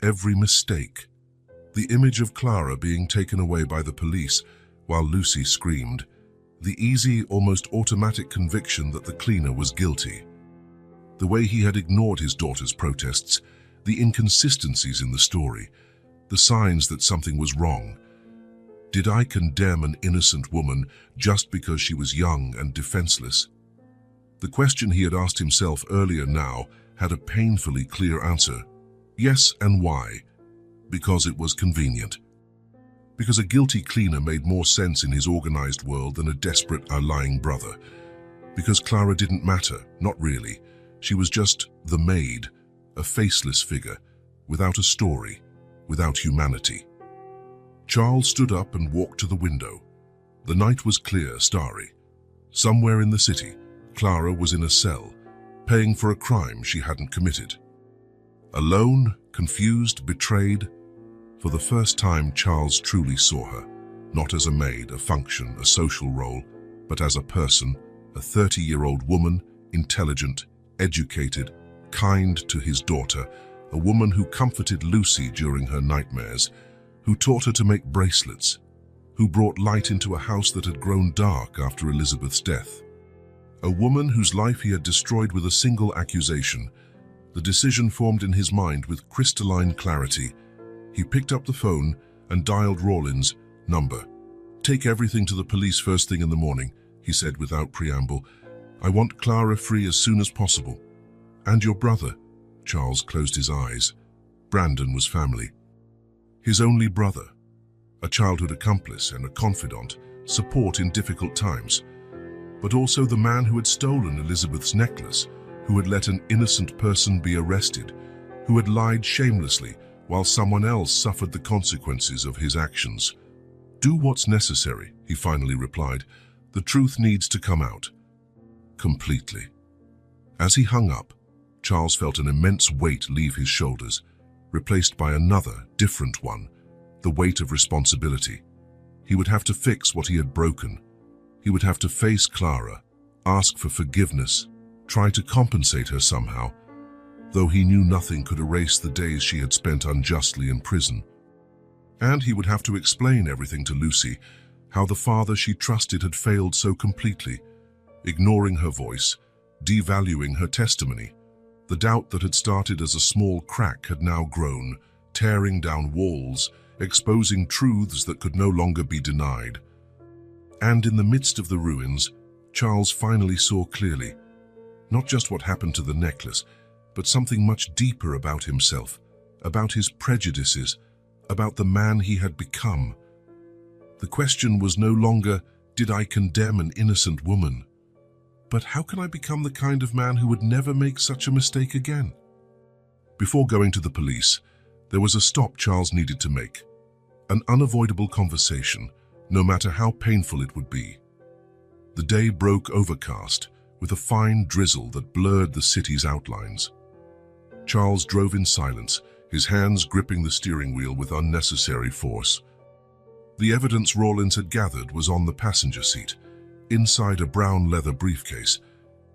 every mistake. The image of Clara being taken away by the police while Lucy screamed. The easy, almost automatic conviction that the cleaner was guilty. The way he had ignored his daughter's protests, the inconsistencies in the story, the signs that something was wrong. Did I condemn an innocent woman just because she was young and defenseless? The question he had asked himself earlier now had a painfully clear answer. Yes, and why? Because it was convenient. Because a guilty cleaner made more sense in his organized world than a desperate, lying brother. Because Clara didn't matter, not really. She was just the maid, a faceless figure, without a story, without humanity. Charles stood up and walked to the window. The night was clear, starry. Somewhere in the city, Clara was in a cell, paying for a crime she hadn't committed. Alone, confused, betrayed. For the first time, Charles truly saw her, not as a maid, a function, a social role, but as a person, a 30-year-old woman, intelligent, educated, kind to his daughter, a woman who comforted Lucy during her nightmares, who taught her to make bracelets, who brought light into a house that had grown dark after Elizabeth's death. A woman whose life he had destroyed with a single accusation. The decision formed in his mind with crystalline clarity. He picked up the phone and dialed Rawlins' number. "Take everything to the police first thing in the morning," he said without preamble. "I want Clara free as soon as possible. And your brother." Charles closed his eyes. Brandon was family. His only brother, a childhood accomplice and a confidant, support in difficult times. But also the man who had stolen Elizabeth's necklace, who had let an innocent person be arrested, who had lied shamelessly while someone else suffered the consequences of his actions. "Do what's necessary," he finally replied. "The truth needs to come out." Completely. As he hung up, Charles felt an immense weight leave his shoulders, replaced by another, different one, the weight of responsibility. He would have to fix what he had broken. He would have to face Clara, ask for forgiveness, try to compensate her somehow, though he knew nothing could erase the days she had spent unjustly in prison. And he would have to explain everything to Lucy, how the father she trusted had failed so completely, ignoring her voice, devaluing her testimony. The doubt that had started as a small crack had now grown, tearing down walls, exposing truths that could no longer be denied. And in the midst of the ruins, Charles finally saw clearly, not just what happened to the necklace, but something much deeper about himself, about his prejudices, about the man he had become. The question was no longer, did I condemn an innocent woman? But how can I become the kind of man who would never make such a mistake again? Before going to the police, there was a stop Charles needed to make. An unavoidable conversation, no matter how painful it would be. The day broke overcast, with a fine drizzle that blurred the city's outlines. Charles drove in silence, his hands gripping the steering wheel with unnecessary force. The evidence Rawlins had gathered was on the passenger seat, inside a brown leather briefcase,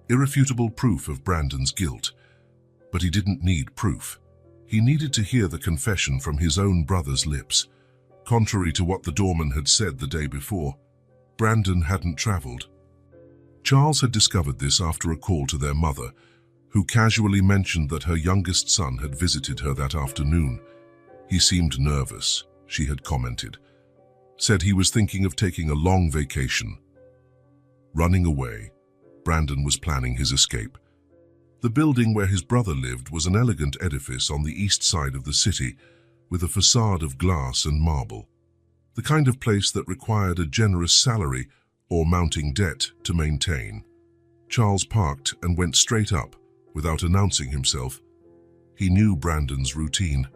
irrefutable proof of Brandon's guilt. But he didn't need proof. He needed to hear the confession from his own brother's lips. Contrary to what the doorman had said the day before, Brandon hadn't traveled. Charles had discovered this after a call to their mother, who casually mentioned that her youngest son had visited her that afternoon. He seemed nervous, she had commented. Said he was thinking of taking a long vacation. Running away, Brandon was planning his escape. The building where his brother lived was an elegant edifice on the east side of the city, with a facade of glass and marble. The kind of place that required a generous salary or mounting debt to maintain. Charles parked and went straight up, without announcing himself. He knew Brandon's routine.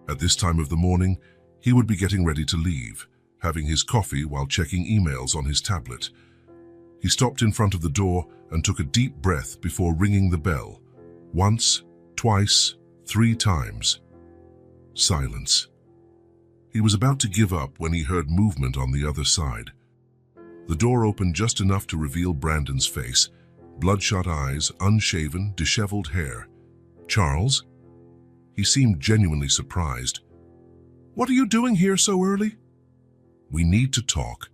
At this time of the morning, he would be getting ready to leave, having his coffee while checking emails on his tablet. He stopped in front of the door and took a deep breath before ringing the bell. Once, twice, 3 times. Silence. He was about to give up when he heard movement on the other side. The door opened just enough to reveal Brandon's face, bloodshot eyes, unshaven, disheveled hair. Charles? He seemed genuinely surprised. What are you doing here so early? We need to talk.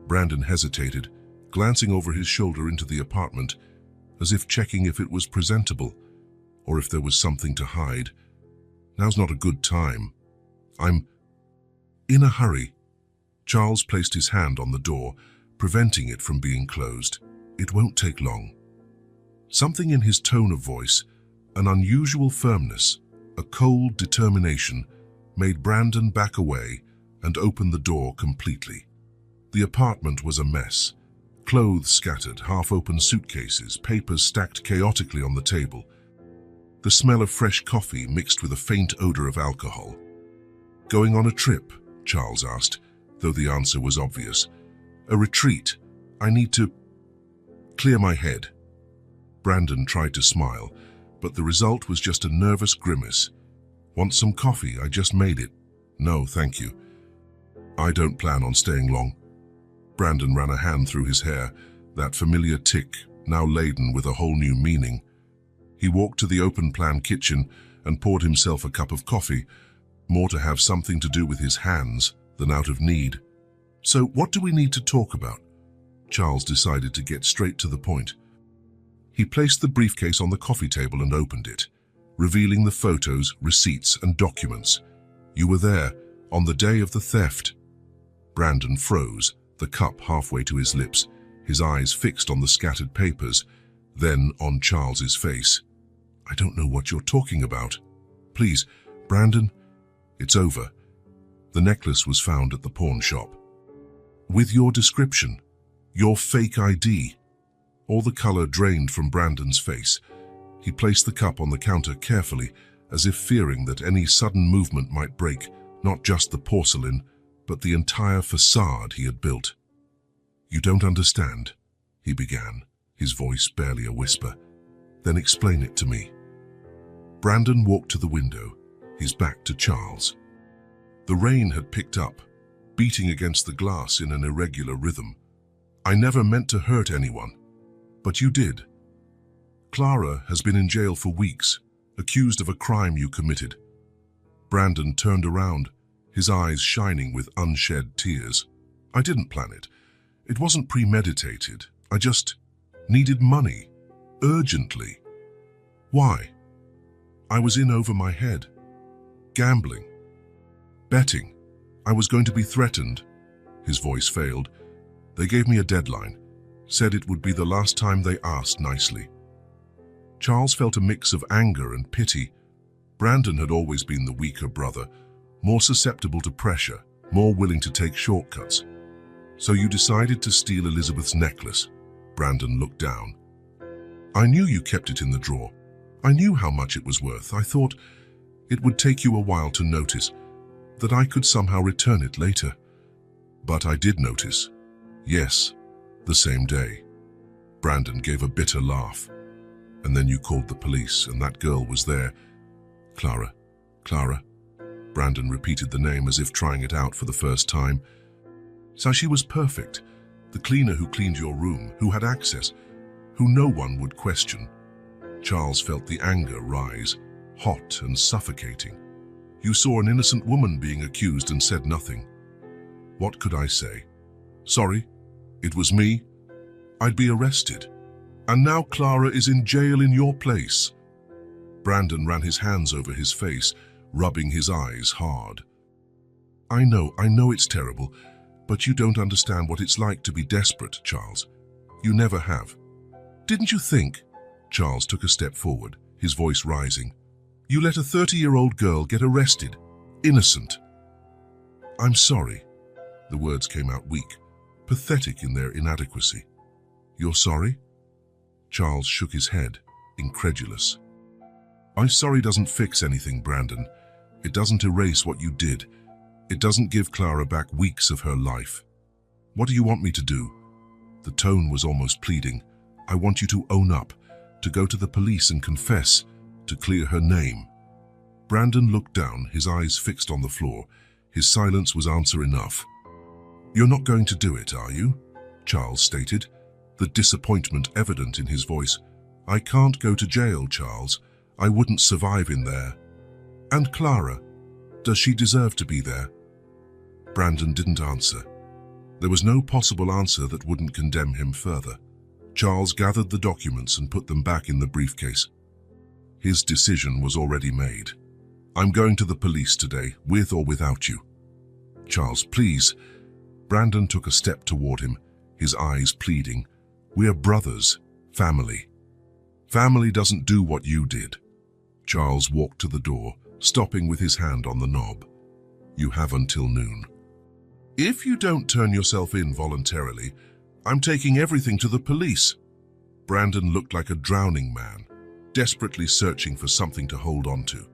Brandon hesitated, glancing over his shoulder into the apartment, as if checking if it was presentable, or if there was something to hide. Now's not a good time. I'm in a hurry. Charles placed his hand on the door, preventing it from being closed. It won't take long. Something in his tone of voice, an unusual firmness, a cold determination, made Brandon back away and open the door completely. The apartment was a mess. Clothes scattered, half-open suitcases, papers stacked chaotically on the table. The smell of fresh coffee mixed with a faint odor of alcohol. Going on a trip? Charles asked, though the answer was obvious. A retreat. I need to clear my head. Brandon tried to smile, but the result was just a nervous grimace. Want some coffee? I just made it. No, thank you. I don't plan on staying long. Brandon ran a hand through his hair, that familiar tick, now laden with a whole new meaning. He walked to the open-plan kitchen and poured himself a cup of coffee, more to have something to do with his hands than out of need. So what do we need to talk about? Charles decided to get straight to the point. He placed the briefcase on the coffee table and opened it, revealing the photos, receipts, and documents. You were there, on the day of the theft. Brandon froze, the cup halfway to his lips, his eyes fixed on the scattered papers, then on Charles's face. I don't know what you're talking about. Please, Brandon, it's over. The necklace was found at the pawn shop. With your description, your fake ID. All the color drained from Brandon's face. He placed the cup on the counter carefully, as if fearing that any sudden movement might break not just the porcelain, but the entire facade he had built. You don't understand, he began, his voice barely a whisper. Then explain it to me. Brandon walked to the window, his back to Charles. The rain had picked up, beating against the glass in an irregular rhythm. I never meant to hurt anyone. But you did. Clara has been in jail for weeks, accused of a crime you committed. Brandon turned around, his eyes shining with unshed tears. I didn't plan it. It wasn't premeditated. I just needed money, urgently. Why? I was in over my head. Gambling. Betting. I was going to be threatened. His voice failed. They gave me a deadline, said it would be the last time they asked nicely. Charles felt a mix of anger and pity. Brandon had always been the weaker brother, more susceptible to pressure, more willing to take shortcuts. So you decided to steal Elizabeth's necklace. Brandon looked down. I knew you kept it in the drawer. I knew how much it was worth. I thought it would take you a while to notice, that I could somehow return it later. But I did notice. Yes, the same day. Brandon gave a bitter laugh. And then you called the police, and that girl was there. Clara. Clara. Brandon repeated the name as if trying it out for the first time. So she was perfect. The cleaner who cleaned your room, who had access, who no one would question. Charles felt the anger rise, hot and suffocating. You saw an innocent woman being accused and said nothing. What could I say? Sorry, it was me. I'd be arrested. And now Clara is in jail in your place. Brandon ran his hands over his face, rubbing his eyes hard. I know it's terrible, but you don't understand what it's like to be desperate, Charles. You never have. Didn't you think? Charles took a step forward, his voice rising. You let a 30-year-old girl get arrested, innocent. I'm sorry. The words came out weak, pathetic in their inadequacy. You're sorry? Charles shook his head, incredulous. I'm sorry doesn't fix anything, Brandon. It doesn't erase what you did. It doesn't give Clara back weeks of her life. What do you want me to do? The tone was almost pleading. I want you to own up, to go to the police and confess, to clear her name. Brandon looked down, his eyes fixed on the floor. His silence was answer enough. You're not going to do it, are you? Charles stated, the disappointment evident in his voice. I can't go to jail, Charles. I wouldn't survive in there. And Clara, does she deserve to be there? Brandon didn't answer. There was no possible answer that wouldn't condemn him further. Charles gathered the documents and put them back in the briefcase. His decision was already made. I'm going to the police today, with or without you. Charles, please. Brandon took a step toward him, his eyes pleading. We're brothers, family. Family doesn't do what you did. Charles walked to the door, stopping with his hand on the knob. You have until noon. If you don't turn yourself in voluntarily, I'm taking everything to the police. Brandon looked like a drowning man, desperately searching for something to hold on to.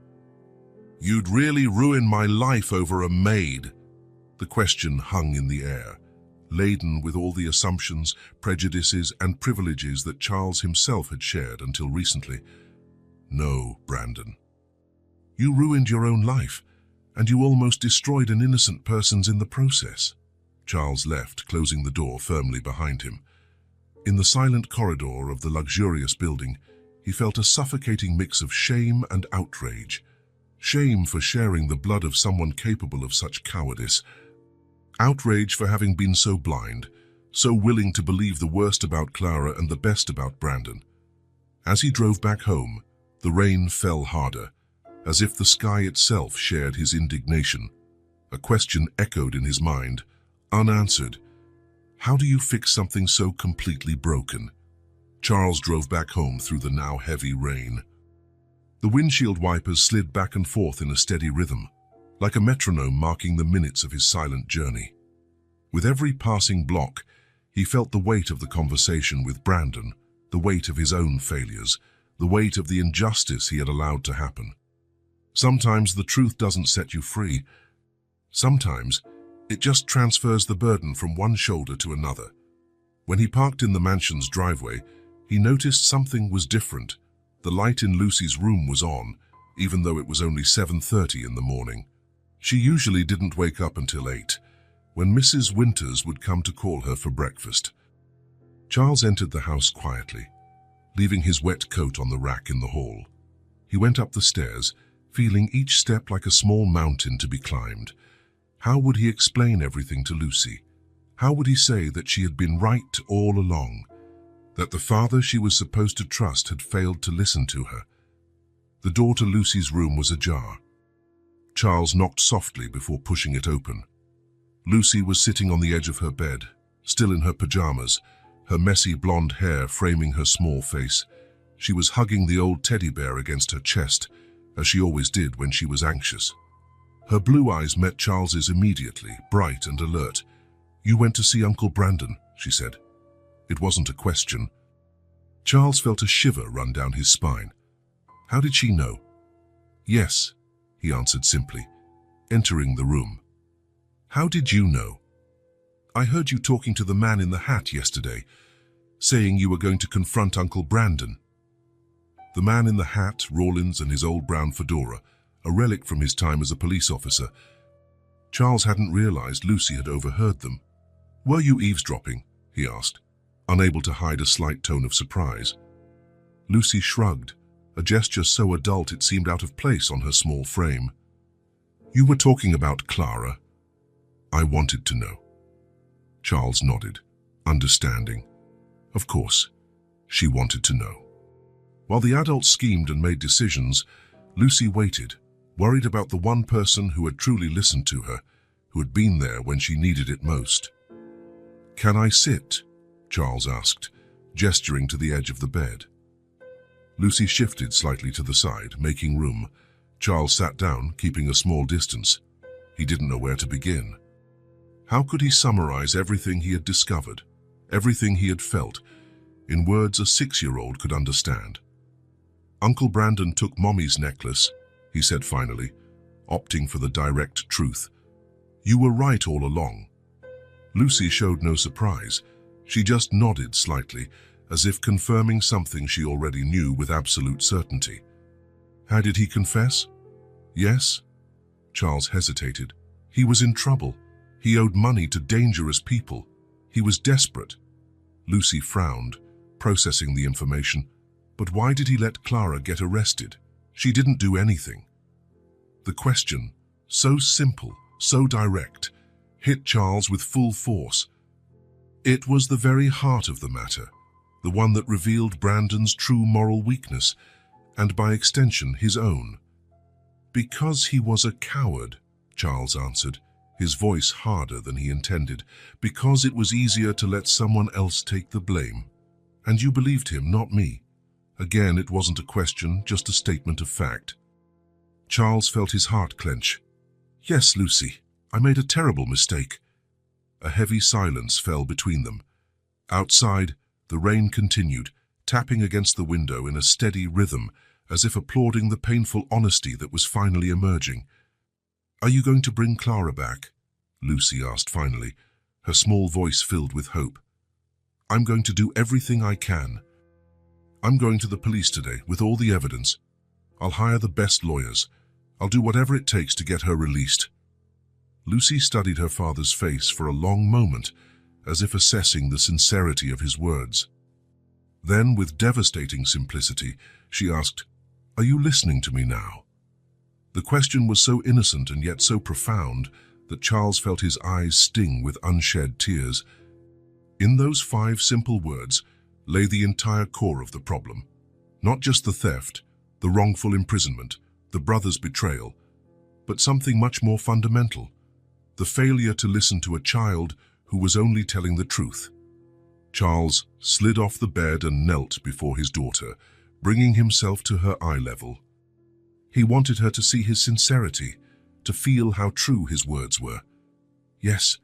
You'd really ruin my life over a maid. The question hung in the air, laden with all the assumptions, prejudices, and privileges that Charles himself had shared until recently. No, Brandon. You ruined your own life, and you almost destroyed an innocent person's in the process. Charles left, closing the door firmly behind him. In the silent corridor of the luxurious building, he felt a suffocating mix of shame and outrage. Shame for sharing the blood of someone capable of such cowardice. Outrage for having been so blind, so willing to believe the worst about Clara and the best about Brandon. As he drove back home, the rain fell harder, as if the sky itself shared his indignation. A question echoed in his mind, unanswered. How do you fix something so completely broken? Charles drove back home through the now heavy rain. The windshield wipers slid back and forth in a steady rhythm, like a metronome marking the minutes of his silent journey. With every passing block, he felt the weight of the conversation with Brandon, the weight of his own failures, the weight of the injustice he had allowed to happen. Sometimes the truth doesn't set you free. Sometimes it just transfers the burden from one shoulder to another. When he parked in the mansion's driveway, he noticed something was different. The light in Lucy's room was on, even though it was only 7:30 in the morning. She usually didn't wake up until 8, when Mrs. Winters would come to call her for breakfast. Charles entered the house quietly, leaving his wet coat on the rack in the hall. He went up the stairs, feeling each step like a small mountain to be climbed. How would he explain everything to Lucy? How would he say that she had been right all along? That the father she was supposed to trust had failed to listen to her? The door to Lucy's room was ajar. Charles knocked softly before pushing it open. Lucy was sitting on the edge of her bed, still in her pajamas, her messy blonde hair framing her small face. She was hugging the old teddy bear against her chest, as she always did when she was anxious. Her blue eyes met Charles's immediately, bright and alert. "You went to see Uncle Brandon," she said. It wasn't a question. Charles felt a shiver run down his spine. How did she know? "Yes," he answered simply, entering the room. "How did you know?" "I heard you talking to the man in the hat yesterday, saying you were going to confront Uncle Brandon." The man in the hat, Rawlins, and his old brown fedora, a relic from his time as a police officer. Charles hadn't realized Lucy had overheard them. "Were you eavesdropping?" he asked, unable to hide a slight tone of surprise. Lucy shrugged, a gesture so adult it seemed out of place on her small frame. "You were talking about Clara." "I wanted to know." Charles nodded, understanding. Of course, she wanted to know. While the adults schemed and made decisions, Lucy waited, worried about the one person who had truly listened to her, who had been there when she needed it most. "Can I sit?" Charles asked, gesturing to the edge of the bed. Lucy shifted slightly to the side, making room. Charles sat down, keeping a small distance. He didn't know where to begin. How could he summarize everything he had discovered, everything he had felt, in words a 6-year-old could understand? "Uncle Brandon took Mommy's necklace," he said finally, opting for the direct truth. "You were right all along." Lucy showed no surprise. She just nodded slightly, as if confirming something she already knew with absolute certainty. "How did he confess?" "Yes." Charles hesitated. "He was in trouble. He owed money to dangerous people. He was desperate." Lucy frowned, processing the information. But why did he let Clara get arrested? She didn't do anything. The question, so simple, so direct, hit Charles with full force. It was the very heart of the matter, the one that revealed Brandon's true moral weakness, and by extension his own. "Because he was a coward," Charles answered, his voice harder than he intended. "Because it was easier to let someone else take the blame. And you believed him, not me." Again, it wasn't a question, just a statement of fact. Charles felt his heart clench. "Yes, Lucy, I made a terrible mistake." A heavy silence fell between them. Outside, the rain continued, tapping against the window in a steady rhythm, as if applauding the painful honesty that was finally emerging. "Are you going to bring Clara back?" Lucy asked finally, her small voice filled with hope. "I'm going to do everything I can. I'm going to the police today with all the evidence. I'll hire the best lawyers. I'll do whatever it takes to get her released." Lucy studied her father's face for a long moment, as if assessing the sincerity of his words. Then, with devastating simplicity, she asked, "Are you listening to me now?" The question was so innocent and yet so profound that Charles felt his eyes sting with unshed tears. In those 5 simple words lay the entire core of the problem. Not just the theft, the wrongful imprisonment, the brother's betrayal, but something much more fundamental, the failure to listen to a child who was only telling the truth. Charles slid off the bed and knelt before his daughter, bringing himself to her eye level. He wanted her to see his sincerity, to feel how true his words were. "Yes,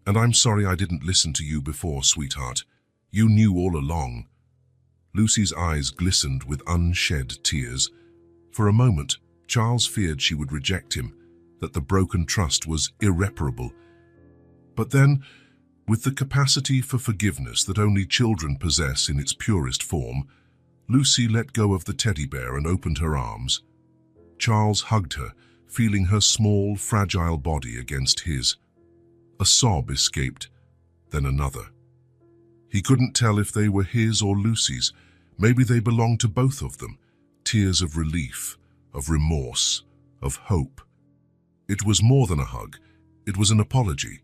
and I'm sorry I didn't listen to you before, sweetheart. You knew all along." Lucy's eyes glistened with unshed tears. For a moment, Charles feared she would reject him, that the broken trust was irreparable. But then, with the capacity for forgiveness that only children possess in its purest form, Lucy let go of the teddy bear and opened her arms. Charles hugged her, feeling her small, fragile body against his. A sob escaped, then another. He couldn't tell if they were his or Lucy's. Maybe they belonged to both of them. Tears of relief, of remorse, of hope. It was more than a hug. It was an apology.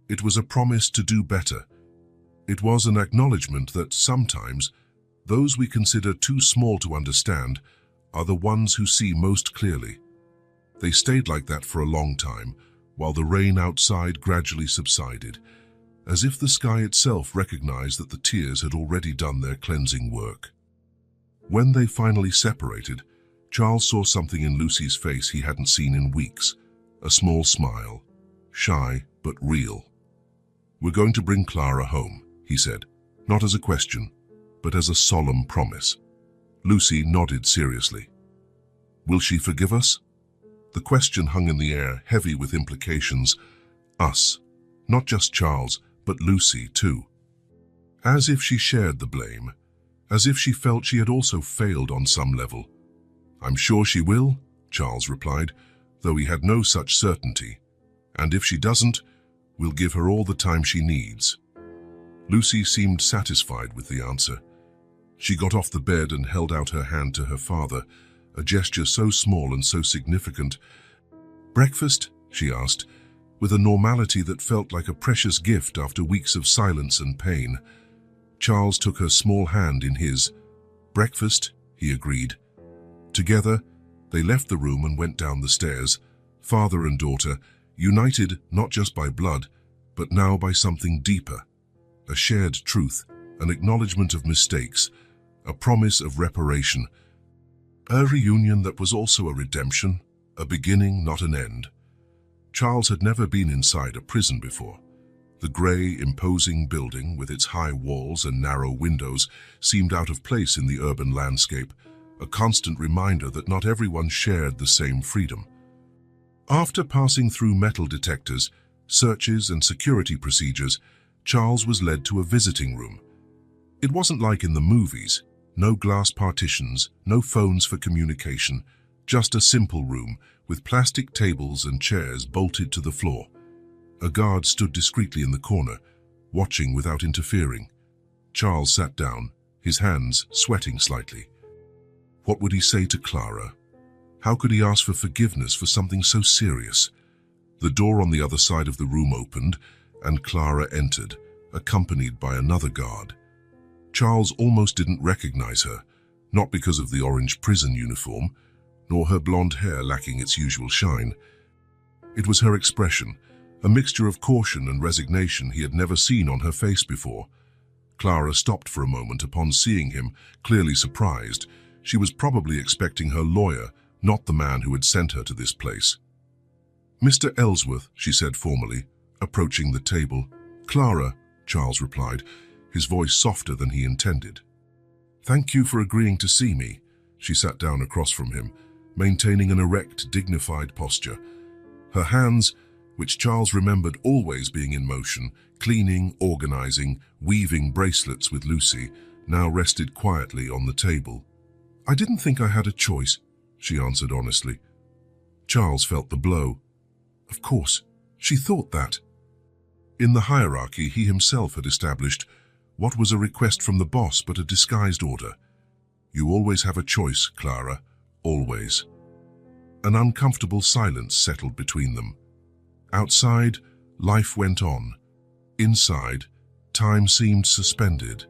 It was a promise to do better. It was an acknowledgement that sometimes those we consider too small to understand are the ones who see most clearly. They stayed like that for a long time, while the rain outside gradually subsided, as if the sky itself recognized that the tears had already done their cleansing work. When they finally separated, Charles saw something in Lucy's face he hadn't seen in weeks. A small smile, shy but real. "We're going to bring Clara home," he said, not as a question, but as a solemn promise. Lucy nodded seriously. "Will she forgive us?" The question hung in the air, heavy with implications. Us. Not just Charles, but Lucy too. As if she shared the blame, as if she felt she had also failed on some level. "I'm sure she will," Charles replied, though he had no such certainty. "And if she doesn't, we'll give her all the time she needs." Lucy seemed satisfied with the answer. She got off the bed and held out her hand to her father, a gesture so small and so significant. "Breakfast?" she asked, with a normality that felt like a precious gift after weeks of silence and pain. Charles took her small hand in his. "Breakfast," he agreed. Together, they left the room and went down the stairs, father and daughter, united not just by blood, but now by something deeper. A shared truth, an acknowledgement of mistakes, a promise of reparation. A reunion that was also a redemption, a beginning, not an end. Charles had never been inside a prison before. The grey, imposing building, with its high walls and narrow windows, seemed out of place in the urban landscape, a constant reminder that not everyone shared the same freedom. After passing through metal detectors, searches and security procedures, Charles was led to a visiting room. It wasn't like in the movies. No glass partitions, no phones for communication, just a simple room with plastic tables and chairs bolted to the floor. A guard stood discreetly in the corner, watching without interfering. Charles sat down, his hands sweating slightly. What would he say to Clara? How could he ask for forgiveness for something so serious? The door on the other side of the room opened, and Clara entered, accompanied by another guard. Charles almost didn't recognize her, not because of the orange prison uniform, nor her blonde hair lacking its usual shine. It was her expression, a mixture of caution and resignation he had never seen on her face before. Clara stopped for a moment upon seeing him, clearly surprised. She was probably expecting her lawyer, not the man who had sent her to this place. "Mr. Ellsworth," she said formally, approaching the table. "Clara," Charles replied, his voice softer than he intended. "Thank you for agreeing to see me." She sat down across from him, maintaining an erect, dignified posture. Her hands, which Charles remembered always being in motion, cleaning, organizing, weaving bracelets with Lucy, now rested quietly on the table. "I didn't think I had a choice," she answered honestly. Charles felt the blow. Of course, she thought that. In the hierarchy he himself had established, what was a request from the boss but a disguised order? "You always have a choice, Clara, always." An uncomfortable silence settled between them. Outside, life went on. Inside, time seemed suspended,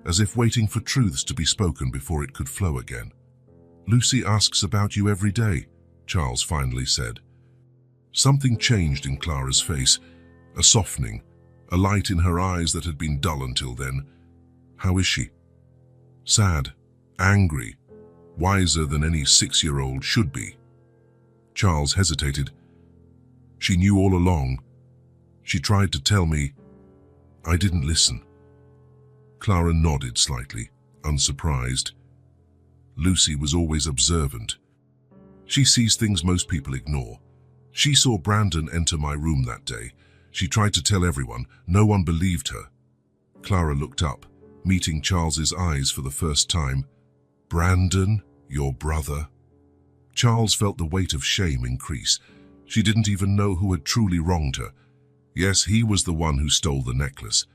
as if waiting for truths to be spoken before it could flow again. "Lucy asks about you every day," Charles finally said. Something changed in Clara's face, a softening, a light in her eyes that had been dull until then. "How is she?" "Sad, angry, wiser than any 6-year-old should be." Charles hesitated. "She knew all along. She tried to tell me. I didn't listen." Clara nodded slightly, unsurprised. Lucy was always observant. She sees things most people ignore. She saw Brandon enter my room that day. She tried to tell everyone. No one believed her. Clara looked up, meeting Charles's eyes for the first time. "Brandon, your brother?" Charles felt the weight of shame increase. She didn't even know who had truly wronged her. Yes, he was the one who stole the necklace.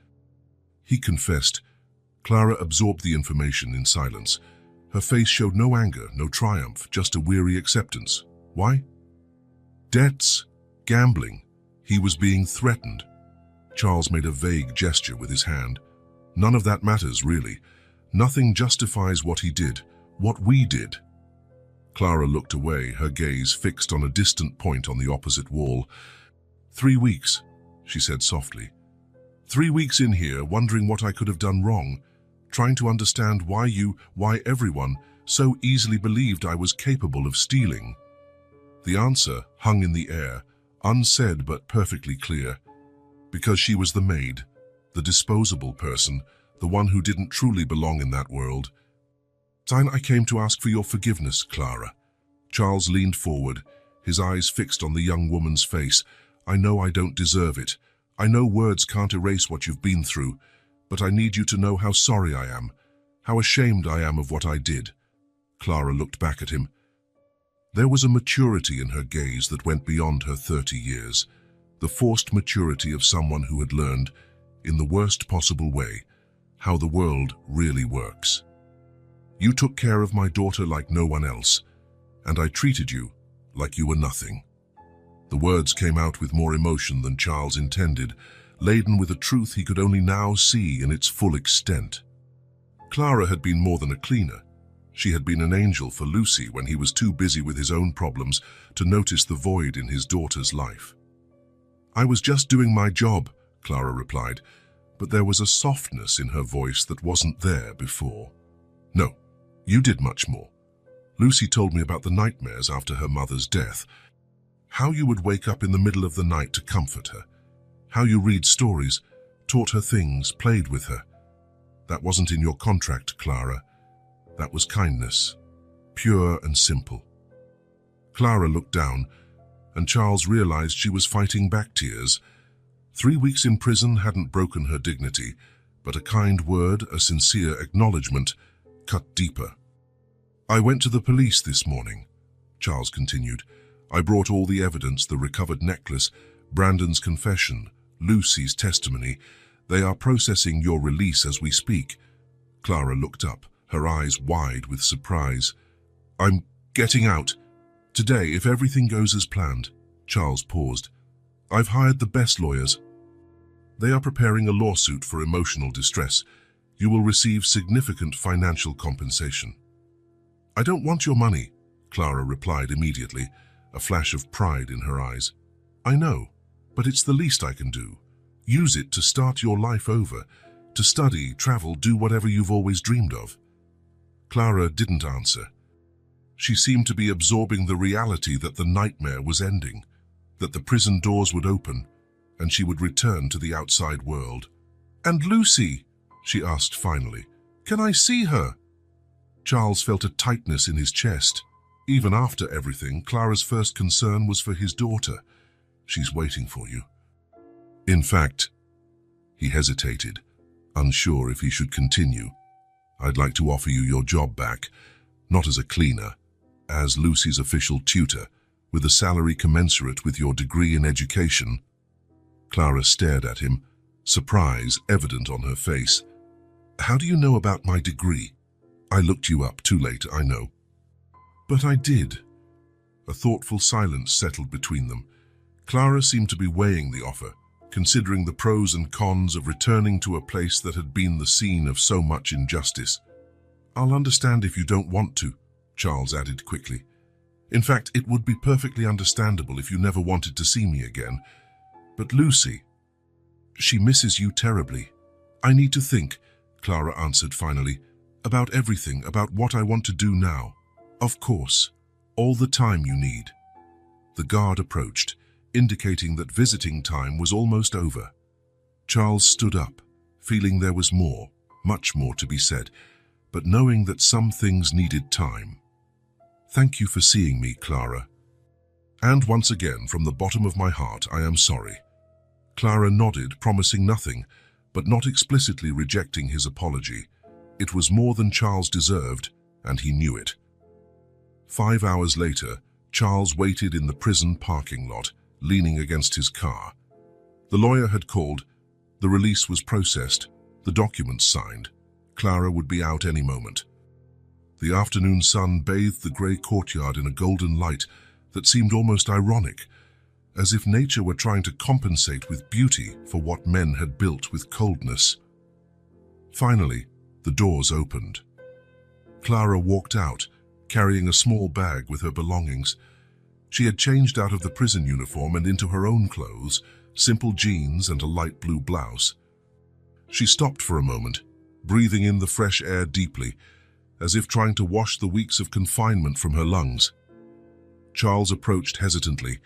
He confessed. Clara absorbed the information in silence. Her face showed no anger, no triumph, just a weary acceptance. Why? Debts, gambling. He was being threatened. Charles made a vague gesture with his hand. None of that matters, really. Nothing justifies what he did, what we did. Clara looked away, her gaze fixed on a distant point on the opposite wall. 3 weeks, she said softly. 3 weeks in here, wondering what I could have done wrong, trying to understand why everyone so easily believed I was capable of stealing. The answer hung in the air, unsaid but perfectly clear. Because she was the maid, the disposable person, the one who didn't truly belong in that world. I came to ask for your forgiveness, Clara. Charles leaned forward, his eyes fixed on the young woman's face. I know I don't deserve it. I know words can't erase what you've been through, but I need you to know how sorry I am, how ashamed I am of what I did. Clara looked back at him. There was a maturity in her gaze that went beyond her 30 years, the forced maturity of someone who had learned, in the worst possible way, how the world really works. You took care of my daughter like no one else, and I treated you like you were nothing. The words came out with more emotion than Charles intended, laden with a truth he could only now see in its full extent. Clara had been more than a cleaner. She had been an angel for Lucy when he was too busy with his own problems to notice the void in his daughter's life. I was just doing my job, Clara replied, but there was a softness in her voice that wasn't there before. No, you did much more. Lucy told me about the nightmares after her mother's death, how you would wake up in the middle of the night to comfort her, how you read stories, taught her things, played with her. That wasn't in your contract, Clara. That was kindness, pure and simple. Clara looked down, and Charles realized she was fighting back tears. 3 weeks in prison hadn't broken her dignity, but a kind word, a sincere acknowledgement, cut deeper. I went to the police this morning, Charles continued. I brought all the evidence, the recovered necklace, Brandon's confession, Lucy's testimony. They are processing your release as we speak. Clara looked up, her eyes wide with surprise. I'm getting out. Today, if everything goes as planned. Charles paused. I've hired the best lawyers. They are preparing a lawsuit for emotional distress. You will receive significant financial compensation. I don't want your money, Clara replied immediately, a flash of pride in her eyes. I know, but it's the least I can do. Use it to start your life over, to study, travel, do whatever you've always dreamed of. Clara didn't answer. She seemed to be absorbing the reality that the nightmare was ending, that the prison doors would open, and she would return to the outside world. And Lucy, she asked finally, can I see her? Charles felt a tightness in his chest. Even after everything, Clara's first concern was for his daughter. She's waiting for you. In fact, he hesitated, unsure if he should continue. I'd like to offer you your job back, not as a cleaner, as Lucy's official tutor, with a salary commensurate with your degree in education. Clara stared at him, surprise evident on her face. How do you know about my degree? I looked you up too late, I know. But I did. A thoughtful silence settled between them. Clara seemed to be weighing the offer, considering the pros and cons of returning to a place that had been the scene of so much injustice. I'll understand if you don't want to, Charles added quickly. In fact, it would be perfectly understandable if you never wanted to see me again. But Lucy, she misses you terribly. I need to think, Clara answered finally, about everything, about what I want to do now. Of course, all the time you need. The guard approached, indicating that visiting time was almost over. Charles stood up, feeling there was more, much more to be said, but knowing that some things needed time. Thank you for seeing me, Clara. And once again, from the bottom of my heart, I am sorry. Clara nodded, promising nothing, but not explicitly rejecting his apology. It was more than Charles deserved, and he knew it. 5 hours later, Charles waited in the prison parking lot, leaning against his car. The lawyer had called. The release was processed. The documents signed. Clara would be out any moment. The afternoon sun bathed the grey courtyard in a golden light that seemed almost ironic, as if nature were trying to compensate with beauty for what men had built with coldness. Finally, the doors opened. Clara walked out, carrying a small bag with her belongings. She had changed out of the prison uniform and into her own clothes, simple jeans and a light blue blouse. She stopped for a moment, breathing in the fresh air deeply, as if trying to wash the weeks of confinement from her lungs. Charles approached hesitantly,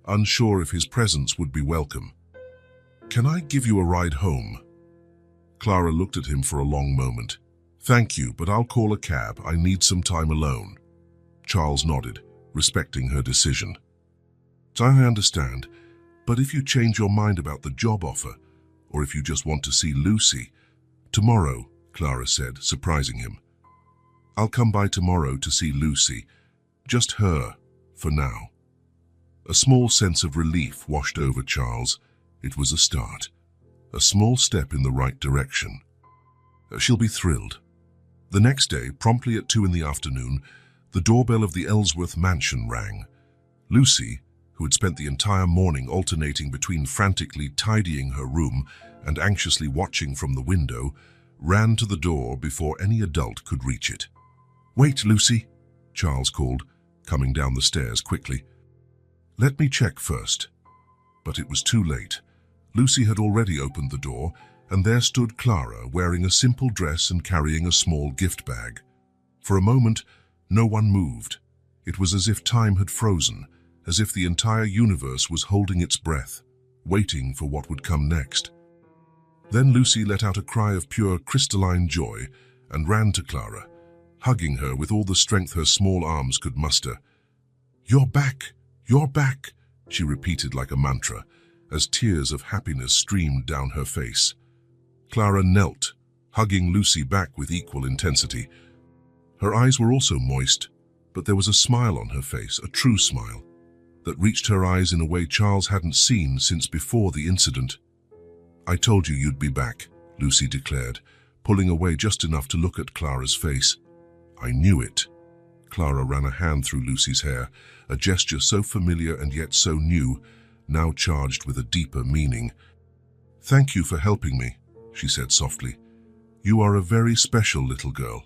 unsure if his presence would be welcome. "Can I give you a ride home?" Clara looked at him for a long moment. "Thank you, but I'll call a cab. I need some time alone." Charles nodded, respecting her decision. "I understand, but if you change your mind about the job offer, or if you just want to see Lucy..." "Tomorrow," Clara said, surprising him. "I'll come by tomorrow to see Lucy. Just her, for now." A small sense of relief washed over Charles. It was a start. A small step in the right direction. She'll be thrilled. The next day, promptly at 2 in the afternoon, the doorbell of the Ellsworth mansion rang. Lucy, who had spent the entire morning alternating between frantically tidying her room and anxiously watching from the window, ran to the door before any adult could reach it. "Wait, Lucy," Charles called, coming down the stairs quickly. "Let me check first." But it was too late. Lucy had already opened the door, and there stood Clara, wearing a simple dress and carrying a small gift bag. For a moment, no one moved. It was as if time had frozen, as if the entire universe was holding its breath, waiting for what would come next. Then Lucy let out a cry of pure crystalline joy and ran to Clara, hugging her with all the strength her small arms could muster. "You're back! You're back!" she repeated like a mantra, as tears of happiness streamed down her face. Clara knelt, hugging Lucy back with equal intensity. Her eyes were also moist, but there was a smile on her face, a true smile, that reached her eyes in a way Charles hadn't seen since before the incident. "I told you you'd be back," Lucy declared, pulling away just enough to look at Clara's face. "I knew it." Clara ran a hand through Lucy's hair, a gesture so familiar and yet so new, now charged with a deeper meaning. "Thank you for helping me," she said softly. "You are a very special little girl."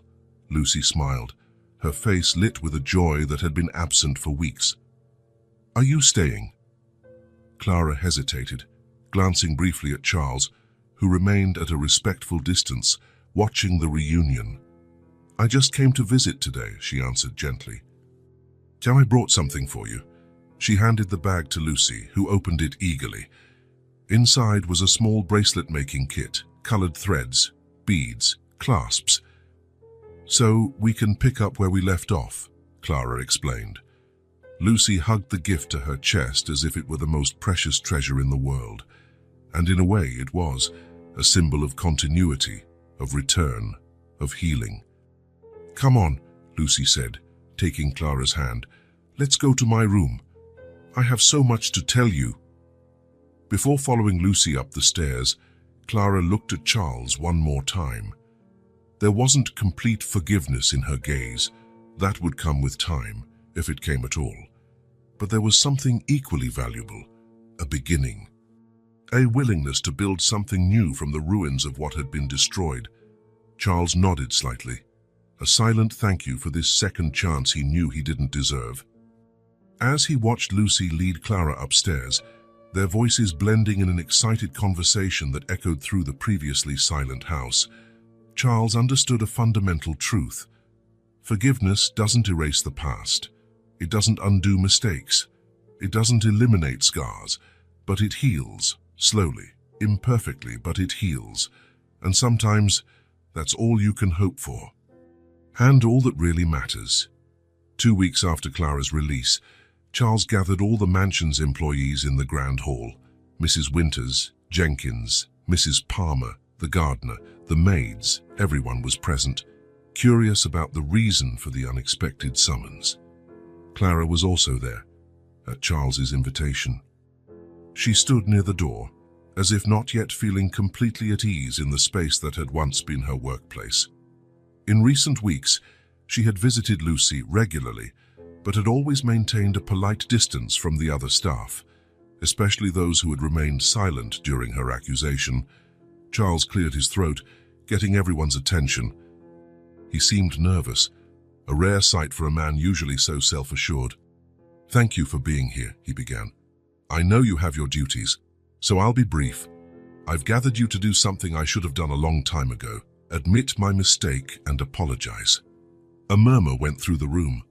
Lucy smiled, her face lit with a joy that had been absent for weeks. "Are you staying?" Clara hesitated, glancing briefly at Charles, who remained at a respectful distance, watching the reunion. "I just came to visit today," she answered gently. "I brought something for you." She handed the bag to Lucy, who opened it eagerly. Inside was a small bracelet-making kit, colored threads, beads, clasps. "So we can pick up where we left off," Clara explained. Lucy hugged the gift to her chest as if it were the most precious treasure in the world. And in a way it was, a symbol of continuity, of return, of healing. "Come on," Lucy said, taking Clara's hand. "Let's go to my room. I have so much to tell you." Before following Lucy up the stairs, Clara looked at Charles one more time. There wasn't complete forgiveness in her gaze. That would come with time, if it came at all. But there was something equally valuable, a beginning. A willingness to build something new from the ruins of what had been destroyed. Charles nodded slightly, a silent thank you for this second chance he knew he didn't deserve. As he watched Lucy lead Clara upstairs, their voices blending in an excited conversation that echoed through the previously silent house, Charles understood a fundamental truth. Forgiveness doesn't erase the past. It doesn't undo mistakes. It doesn't eliminate scars, but it heals, slowly, imperfectly, but it heals. And sometimes, that's all you can hope for. And all that really matters. 2 weeks after Clara's release, Charles gathered all the mansion's employees in the Grand Hall. Mrs. Winters, Jenkins, Mrs. Palmer, the gardener, the maids, everyone was present, curious about the reason for the unexpected summons. Clara was also there, at Charles's invitation. She stood near the door, as if not yet feeling completely at ease in the space that had once been her workplace. In recent weeks, she had visited Lucy regularly, but had always maintained a polite distance from the other staff, especially those who had remained silent during her accusation. Charles cleared his throat, getting everyone's attention. He seemed nervous, a rare sight for a man usually so self-assured. "Thank you for being here," he began. "I know you have your duties, so I'll be brief. I've gathered you to do something I should have done a long time ago. Admit my mistake and apologize." A murmur went through the room.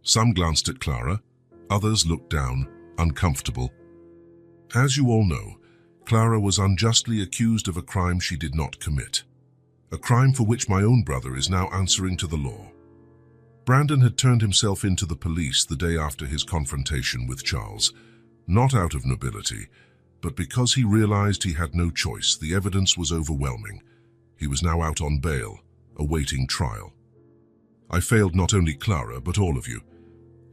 Some glanced at Clara, others looked down, uncomfortable. As you all know, Clara was unjustly accused of a crime she did not commit. A crime for which my own brother is now answering to the law. Brandon had turned himself into the police the day after his confrontation with Charles, not out of nobility, but because he realized he had no choice. The evidence was overwhelming. He was now out on bail, awaiting trial. I failed not only Clara, but all of you.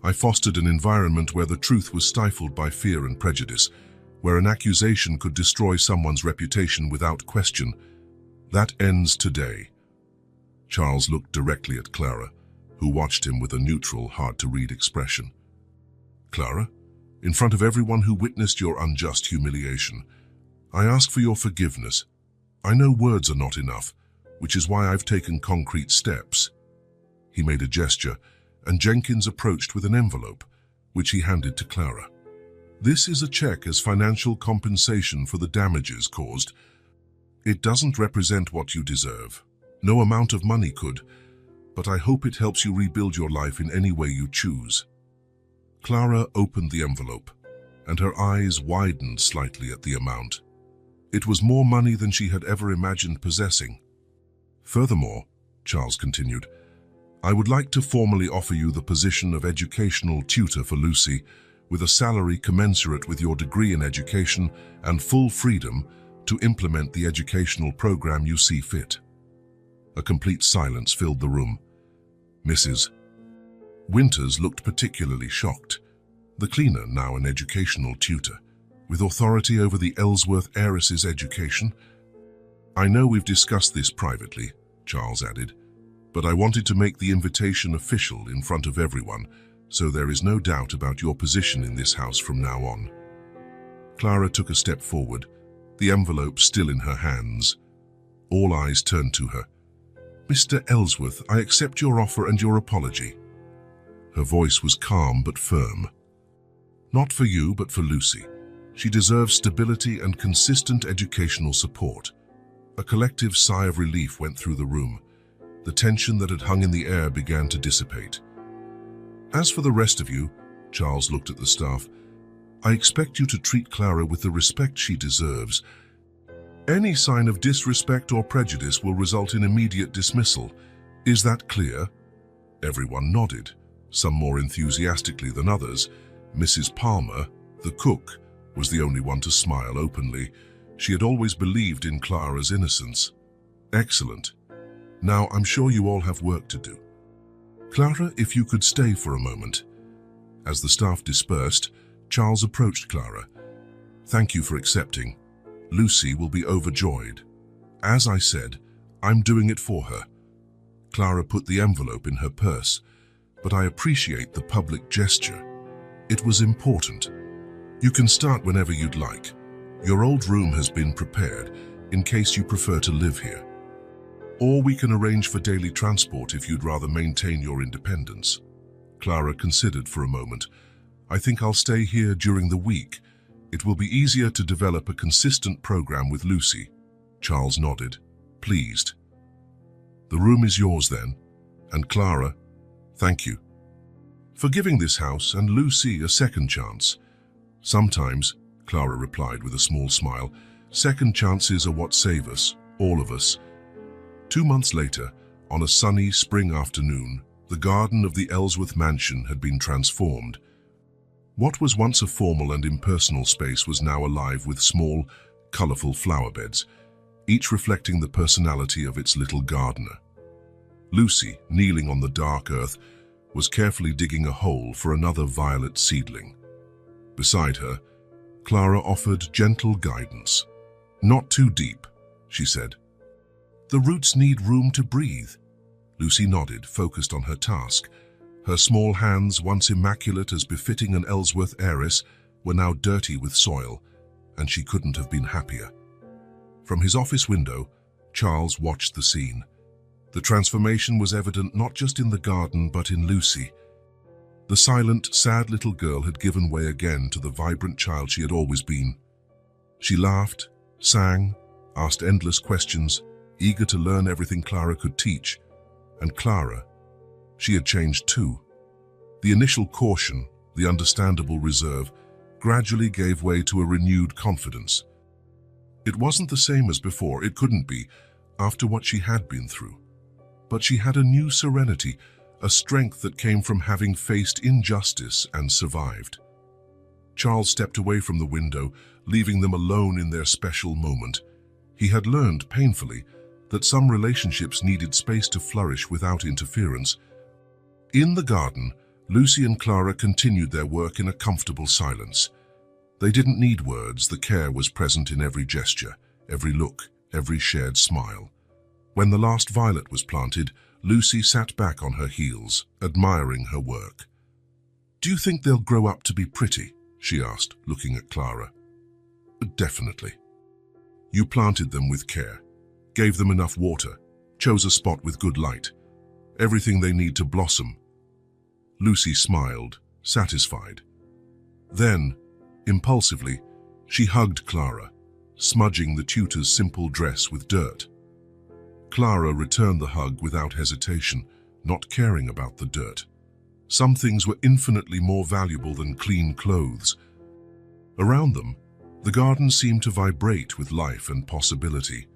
I fostered an environment where the truth was stifled by fear and prejudice, where an accusation could destroy someone's reputation without question. That ends today. Charles looked directly at Clara, who watched him with a neutral, hard-to-read expression. "Clara, in front of everyone who witnessed your unjust humiliation, I ask for your forgiveness. I know words are not enough, which is why I've taken concrete steps." He made a gesture, and Jenkins approached with an envelope, which he handed to Clara. "This is a check as financial compensation for the damages caused. It doesn't represent what you deserve. No amount of money could, but I hope it helps you rebuild your life in any way you choose." Clara opened the envelope, and her eyes widened slightly at the amount. It was more money than she had ever imagined possessing. "Furthermore," Charles continued, "I would like to formally offer you the position of educational tutor for Lucy, with a salary commensurate with your degree in education and full freedom to implement the educational program you see fit." A complete silence filled the room. Mrs. Winters looked particularly shocked. The cleaner, now an educational tutor, with authority over the Ellsworth heiress's education. "I know we've discussed this privately," Charles added, "but I wanted to make the invitation official in front of everyone, so there is no doubt about your position in this house from now on." Clara took a step forward, the envelope still in her hands. All eyes turned to her. "Mr. Ellsworth, I accept your offer and your apology." Her voice was calm but firm. "Not for you, but for Lucy. She deserves stability and consistent educational support." A collective sigh of relief went through the room. The tension that had hung in the air began to dissipate. "As for the rest of you," Charles looked at the staff, "I expect you to treat Clara with the respect she deserves. Any sign of disrespect or prejudice will result in immediate dismissal. Is that clear?" Everyone nodded, some more enthusiastically than others. Mrs. Palmer, the cook, was the only one to smile openly. She had always believed in Clara's innocence. "Excellent. Now I'm sure you all have work to do. Clara, if you could stay for a moment." As the staff dispersed, Charles approached Clara. "Thank you for accepting. Lucy will be overjoyed. As I said, I'm doing it for her." Clara put the envelope in her purse, "But I appreciate the public gesture. It was important. You can start whenever you'd like. Your old room has been prepared, in case you prefer to live here. Or we can arrange for daily transport if you'd rather maintain your independence." Clara considered for a moment. "I think I'll stay here during the week. It will be easier to develop a consistent program with Lucy." Charles nodded, pleased. "The room is yours then. And Clara, thank you for giving this house and Lucy a second chance." "Sometimes," Clara replied with a small smile, "second chances are what save us, all of us." 2 months later, on a sunny spring afternoon, the garden of the Ellsworth mansion had been transformed. What was once a formal and impersonal space was now alive with small, colorful flower beds, each reflecting the personality of its little gardener. Lucy, kneeling on the dark earth, was carefully digging a hole for another violet seedling. Beside her, Clara offered gentle guidance. Not too deep, she said. The roots need room to breathe. Lucy nodded, focused on her task. Her small hands, once immaculate as befitting an Ellsworth heiress, were now dirty with soil, and she couldn't have been happier. From his office window, Charles watched the scene. The transformation was evident not just in the garden, but in Lucy. The silent, sad little girl had given way again to the vibrant child she had always been. She laughed, sang, asked endless questions, eager to learn everything Clara could teach. And Clara, she had changed too. The initial caution, the understandable reserve, gradually gave way to a renewed confidence. It wasn't the same as before, it couldn't be, after what she had been through. But she had a new serenity, a strength that came from having faced injustice and survived. Charles stepped away from the window, leaving them alone in their special moment. He had learned, painfully, that some relationships needed space to flourish without interference. In the garden, Lucy and Clara continued their work in a comfortable silence. They didn't need words, the care was present in every gesture, every look, every shared smile. When the last violet was planted, Lucy sat back on her heels, admiring her work. "Do you think they'll grow up to be pretty?" she asked, looking at Clara. "Definitely. You planted them with care, gave them enough water, chose a spot with good light. Everything they need to blossom." Lucy smiled, satisfied. Then, impulsively, she hugged Clara, smudging the tutor's simple dress with dirt. Clara returned the hug without hesitation, not caring about the dirt. Some things were infinitely more valuable than clean clothes. Around them, the garden seemed to vibrate with life and possibility.